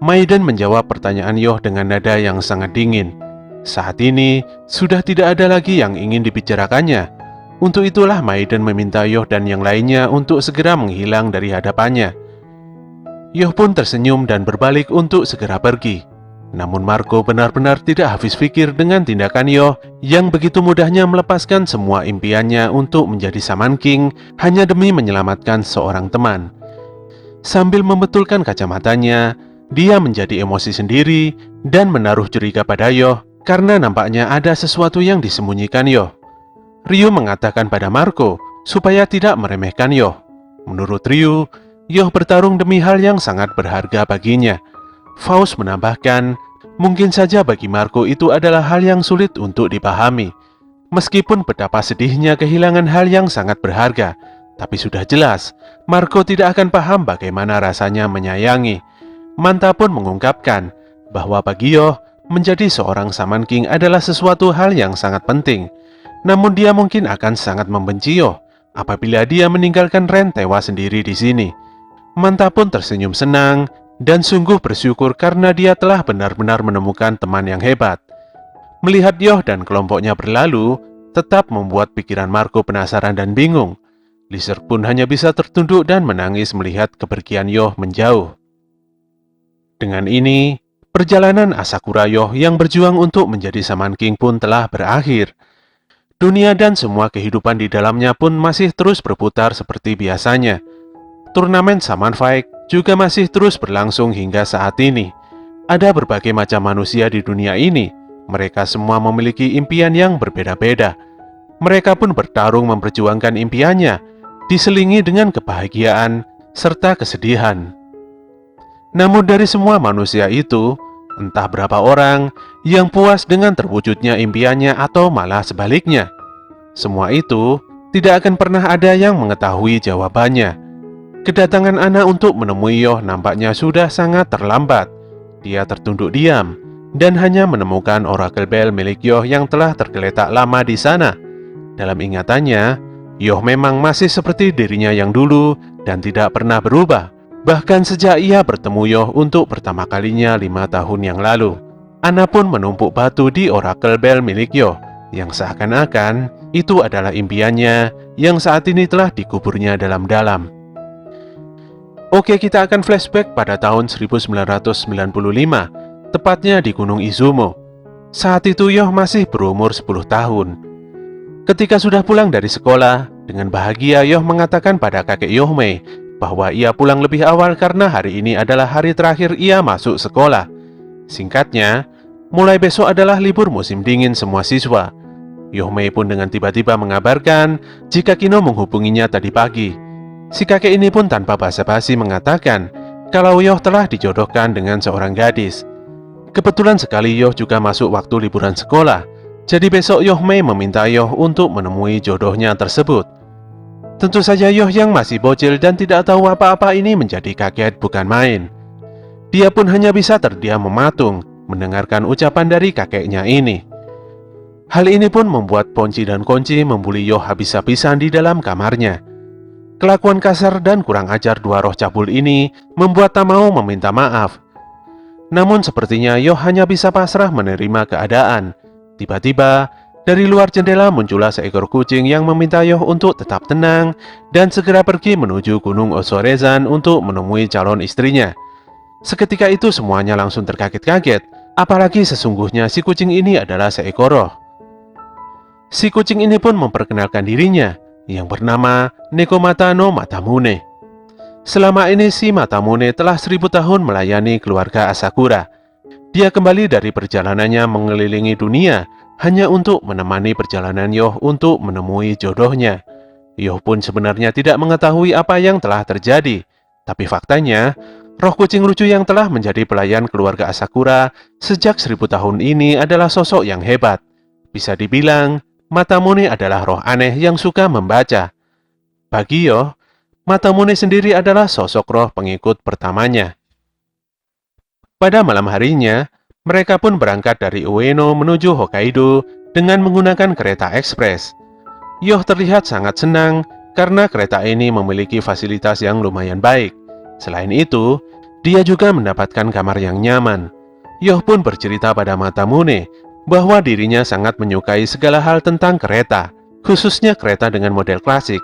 Maiden menjawab pertanyaan Yoh dengan nada yang sangat dingin. Saat ini, sudah tidak ada lagi yang ingin dibicarakannya. Untuk itulah Maiden meminta Yoh dan yang lainnya untuk segera menghilang dari hadapannya. Yoh pun tersenyum dan berbalik untuk segera pergi. Namun Marco benar-benar tidak habis pikir dengan tindakan Yoh yang begitu mudahnya melepaskan semua impiannya untuk menjadi Shaman King hanya demi menyelamatkan seorang teman. Sambil membetulkan kacamatanya, dia menjadi emosi sendiri dan menaruh curiga pada Yoh karena nampaknya ada sesuatu yang disembunyikan Yoh. Ryu mengatakan pada Marco supaya tidak meremehkan Yoh. Menurut Ryu, Yoh bertarung demi hal yang sangat berharga baginya. Faust menambahkan, mungkin saja bagi Marco itu adalah hal yang sulit untuk dipahami. Meskipun betapa sedihnya kehilangan hal yang sangat berharga, Tapi sudah jelas, Marco tidak akan paham bagaimana rasanya menyayangi. Manta pun mengungkapkan bahwa bagi Yoh, menjadi seorang Shaman King adalah sesuatu hal yang sangat penting. Namun dia mungkin akan sangat membenci Yoh apabila dia meninggalkan Ren tewas sendiri di sini. Manta pun tersenyum senang dan sungguh bersyukur karena dia telah benar-benar menemukan teman yang hebat. Melihat Yoh dan kelompoknya berlalu, tetap membuat pikiran Marco penasaran dan bingung. Lizard pun hanya bisa tertunduk dan menangis melihat kepergian Yoh menjauh. Dengan ini, perjalanan Asakura Yoh yang berjuang untuk menjadi Shaman King pun telah berakhir. Dunia dan semua kehidupan di dalamnya pun masih terus berputar seperti biasanya. Turnamen Shaman Fight juga masih terus berlangsung hingga saat ini. Ada berbagai macam manusia di dunia ini. Mereka semua memiliki impian yang berbeda-beda. Mereka pun bertarung memperjuangkan impiannya, diselingi dengan kebahagiaan serta kesedihan. Namun dari semua manusia itu, entah berapa orang yang puas dengan terwujudnya impiannya atau malah sebaliknya. Semua itu tidak akan pernah ada yang mengetahui jawabannya. Kedatangan Ana untuk menemui Yoh nampaknya sudah sangat terlambat. Dia tertunduk diam dan hanya menemukan Oracle Bell milik Yoh yang telah tergeletak lama di sana. Dalam ingatannya, Yoh memang masih seperti dirinya yang dulu dan tidak pernah berubah. Bahkan sejak ia bertemu Yoh untuk pertama kalinya 5 tahun yang lalu. Ana pun menumpuk batu di Oracle Bell milik Yoh, yang seakan-akan itu adalah impiannya yang saat ini telah dikuburnya dalam-dalam. Oke, kita akan flashback pada tahun 1995, tepatnya di Gunung Izumo. Saat itu Yoh masih berumur 10 tahun. Ketika sudah pulang dari sekolah, dengan bahagia Yoh mengatakan pada kakek Yohmei bahwa ia pulang lebih awal karena hari ini adalah hari terakhir ia masuk sekolah. Singkatnya, mulai besok adalah libur musim dingin semua siswa. Yohmei pun dengan tiba-tiba mengabarkan jika Kino menghubunginya tadi pagi. Si kakek ini pun tanpa basa-basi mengatakan kalau Yoh telah dijodohkan dengan seorang gadis. Kebetulan sekali Yoh juga masuk waktu liburan sekolah. Jadi besok Yohmei meminta Yoh untuk menemui jodohnya tersebut. Tentu saja Yoh yang masih bocil dan tidak tahu apa-apa ini menjadi kaget bukan main. Dia pun hanya bisa terdiam mematung mendengarkan ucapan dari kakeknya ini. Hal ini pun membuat Ponci dan Konci membuli Yoh habis-habisan di dalam kamarnya. Kelakuan kasar dan kurang ajar dua roh cabul ini membuat Tamao meminta maaf. Namun sepertinya Yoh hanya bisa pasrah menerima keadaan. Tiba-tiba, dari luar jendela muncullah seekor kucing yang meminta Yoh untuk tetap tenang dan segera pergi menuju Gunung Osorezan untuk menemui calon istrinya. Seketika itu semuanya langsung terkaget-kaget, apalagi sesungguhnya si kucing ini adalah seekor roh. Si kucing ini pun memperkenalkan dirinya, yang bernama Nekomata no Matamune. Selama ini si Matamune telah 1000 tahun melayani keluarga Asakura. Dia kembali dari perjalanannya mengelilingi dunia hanya untuk menemani perjalanan Yoh untuk menemui jodohnya. Yoh pun sebenarnya tidak mengetahui apa yang telah terjadi. Tapi faktanya, roh kucing lucu yang telah menjadi pelayan keluarga Asakura sejak 1000 tahun ini adalah sosok yang hebat. Bisa dibilang, Matamune adalah roh aneh yang suka membaca. Bagi Yoh, Matamune sendiri adalah sosok roh pengikut pertamanya. Pada malam harinya, mereka pun berangkat dari Ueno menuju Hokkaido dengan menggunakan kereta ekspres. Yoh terlihat sangat senang karena kereta ini memiliki fasilitas yang lumayan baik. Selain itu, dia juga mendapatkan kamar yang nyaman. Yoh pun bercerita pada Matamune bahwa dirinya sangat menyukai segala hal tentang kereta, khususnya kereta dengan model klasik.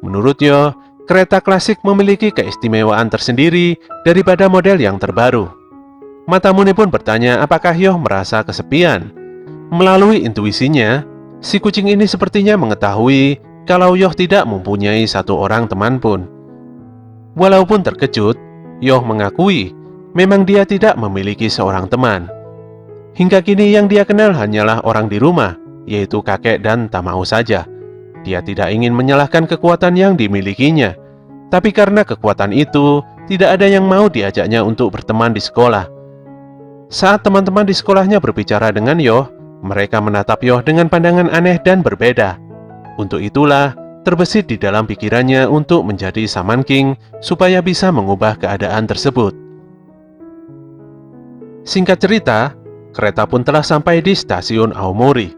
Menurut Yoh, kereta klasik memiliki keistimewaan tersendiri daripada model yang terbaru. Matamune pun bertanya apakah Yoh merasa kesepian. Melalui intuisinya, si kucing ini sepertinya mengetahui kalau Yoh tidak mempunyai satu orang teman pun. Walaupun terkejut, Yoh mengakui memang dia tidak memiliki seorang teman. Hingga kini yang dia kenal hanyalah orang di rumah, yaitu kakek dan Tamao saja. Dia tidak ingin menyalahkan kekuatan yang dimilikinya, tapi karena kekuatan itu, tidak ada yang mau diajaknya untuk berteman di sekolah. Saat teman-teman di sekolahnya berbicara dengan Yoh, mereka menatap Yoh dengan pandangan aneh dan berbeda. Untuk itulah, terbesit di dalam pikirannya untuk menjadi Shaman King supaya bisa mengubah keadaan tersebut. Singkat cerita, kereta pun telah sampai di stasiun Aomori.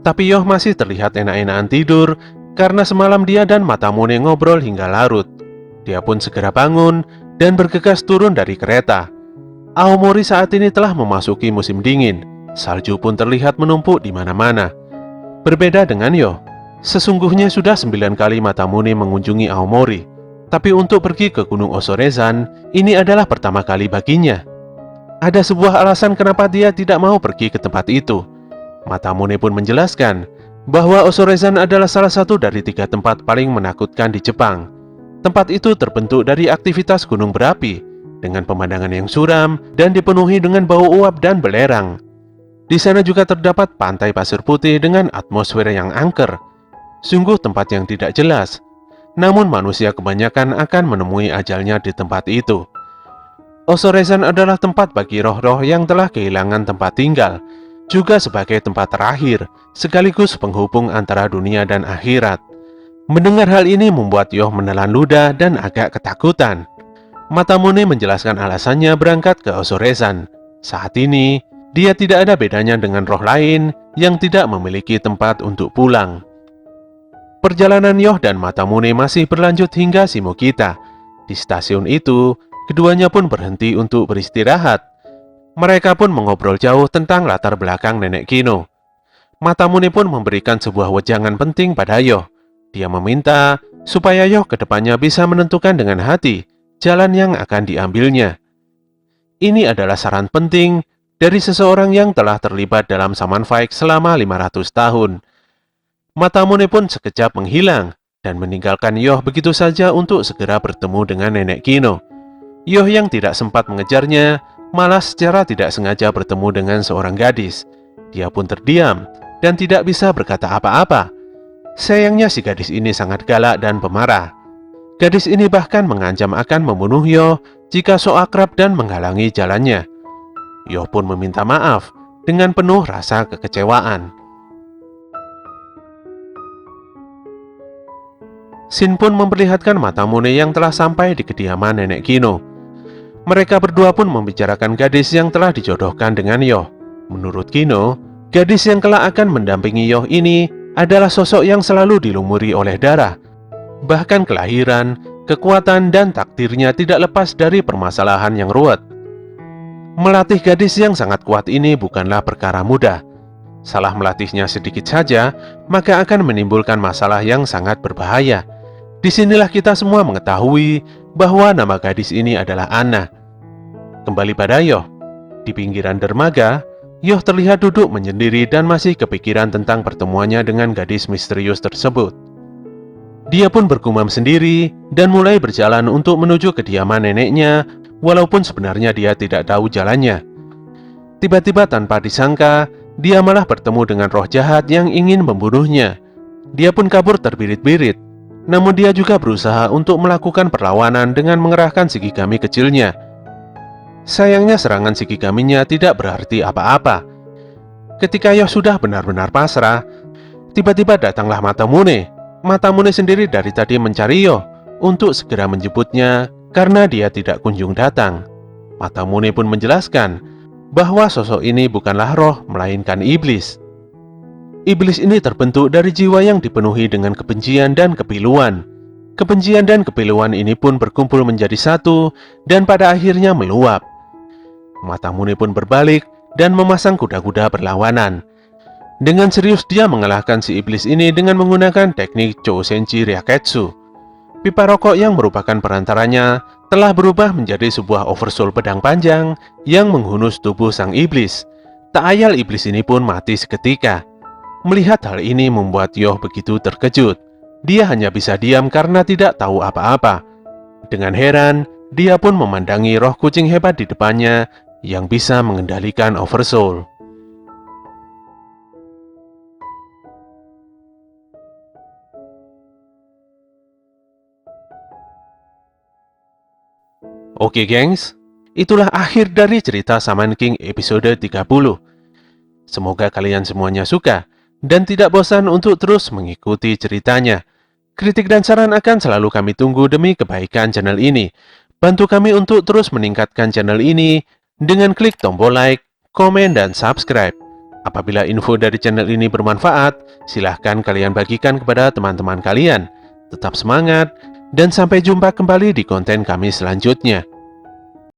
Tapi Yoh masih terlihat enak-enakan tidur karena semalam dia dan Matamune ngobrol hingga larut. Dia pun segera bangun dan bergegas turun dari kereta. Aomori saat ini telah memasuki musim dingin. Salju pun terlihat menumpuk di mana-mana. Berbeda dengan Yoh, sesungguhnya sudah 9 kali Matamune mengunjungi Aomori. Tapi untuk pergi ke Gunung Osorezan, ini adalah pertama kali baginya. Ada sebuah alasan kenapa dia tidak mau pergi ke tempat itu. Matamune pun menjelaskan bahwa Osorezan adalah salah satu dari 3 tempat paling menakutkan di Jepang. Tempat itu terbentuk dari aktivitas gunung berapi, dengan pemandangan yang suram dan dipenuhi dengan bau uap dan belerang. Di sana juga terdapat pantai pasir putih dengan atmosfer yang angker. Sungguh tempat yang tidak jelas. Namun manusia kebanyakan akan menemui ajalnya di tempat itu. Osorezan adalah tempat bagi roh-roh yang telah kehilangan tempat tinggal, juga sebagai tempat terakhir, sekaligus penghubung antara dunia dan akhirat. Mendengar hal ini membuat Yoh menelan ludah dan agak ketakutan. Matamune menjelaskan alasannya berangkat ke Osorezan. Saat ini, dia tidak ada bedanya dengan roh lain yang tidak memiliki tempat untuk pulang. Perjalanan Yoh dan Matamune masih berlanjut hingga Shimokita. Di stasiun itu, keduanya pun berhenti untuk beristirahat. Mereka pun mengobrol jauh tentang latar belakang Nenek Kino. Matamune pun memberikan sebuah wejangan penting pada Yoh. Dia meminta supaya Yoh kedepannya bisa menentukan dengan hati jalan yang akan diambilnya. Ini adalah saran penting dari seseorang yang telah terlibat dalam Shaman Fight selama 500 tahun. Matamune pun sekejap menghilang dan meninggalkan Yoh begitu saja untuk segera bertemu dengan Nenek Kino. Yoh yang tidak sempat mengejarnya malah secara tidak sengaja bertemu dengan seorang gadis. Dia pun terdiam dan tidak bisa berkata apa-apa. Sayangnya si gadis ini sangat galak dan pemarah. Gadis ini bahkan mengancam akan membunuh Yoh jika sok akrab dan menghalangi jalannya. Yoh pun meminta maaf dengan penuh rasa kekecewaan. Shin pun memperlihatkan Matamune yang telah sampai di kediaman Nenek Kino. Mereka berdua pun membicarakan gadis yang telah dijodohkan dengan Yoh. Menurut Kino, gadis yang kelak akan mendampingi Yoh ini adalah sosok yang selalu dilumuri oleh darah. Bahkan kelahiran, kekuatan, dan takdirnya tidak lepas dari permasalahan yang ruwet. Melatih gadis yang sangat kuat ini bukanlah perkara mudah. Salah melatihnya sedikit saja, maka akan menimbulkan masalah yang sangat berbahaya. Disinilah kita semua mengetahui bahwa nama gadis ini adalah Anna. Kembali pada Yoh. Di pinggiran dermaga, Yoh terlihat duduk menyendiri dan masih kepikiran tentang pertemuannya dengan gadis misterius tersebut. Dia pun bergumam sendiri dan mulai berjalan untuk menuju kediaman neneknya, walaupun sebenarnya dia tidak tahu jalannya. Tiba-tiba tanpa disangka, dia malah bertemu dengan roh jahat yang ingin membunuhnya. Dia pun kabur terbirit-birit, namun dia juga berusaha untuk melakukan perlawanan dengan mengerahkan Shikigami kecilnya. Sayangnya serangan Shikigaminya tidak berarti apa-apa. Ketika Yoh sudah benar-benar pasrah, tiba-tiba datanglah Matamune. Matamune sendiri dari tadi mencari Yoh untuk segera menjemputnya karena dia tidak kunjung datang. Matamune pun menjelaskan bahwa sosok ini bukanlah roh, melainkan iblis. Iblis ini terbentuk dari jiwa yang dipenuhi dengan kebencian dan kepiluan. Kebencian dan kepiluan ini pun berkumpul menjadi satu dan pada akhirnya meluap. Matamune pun berbalik dan memasang kuda-kuda berlawanan. Dengan serius dia mengalahkan si iblis ini dengan menggunakan teknik Chousenji Ryaketsu. Pipa rokok yang merupakan perantaranya telah berubah menjadi sebuah oversoul pedang panjang yang menghunus tubuh sang iblis. Tak ayal iblis ini pun mati seketika. Melihat hal ini membuat Yoh begitu terkejut. Dia hanya bisa diam karena tidak tahu apa-apa. Dengan heran, dia pun memandangi roh kucing hebat di depannya yang bisa mengendalikan oversoul. Oke gengs, itulah akhir dari cerita Shaman King episode 30. Semoga kalian semuanya suka dan tidak bosan untuk terus mengikuti ceritanya. Kritik dan saran akan selalu kami tunggu demi kebaikan channel ini. Bantu kami untuk terus meningkatkan channel ini dengan klik tombol like, komen, dan subscribe. Apabila info dari channel ini bermanfaat, silahkan kalian bagikan kepada teman-teman kalian. Tetap semangat, dan sampai jumpa kembali di konten kami selanjutnya.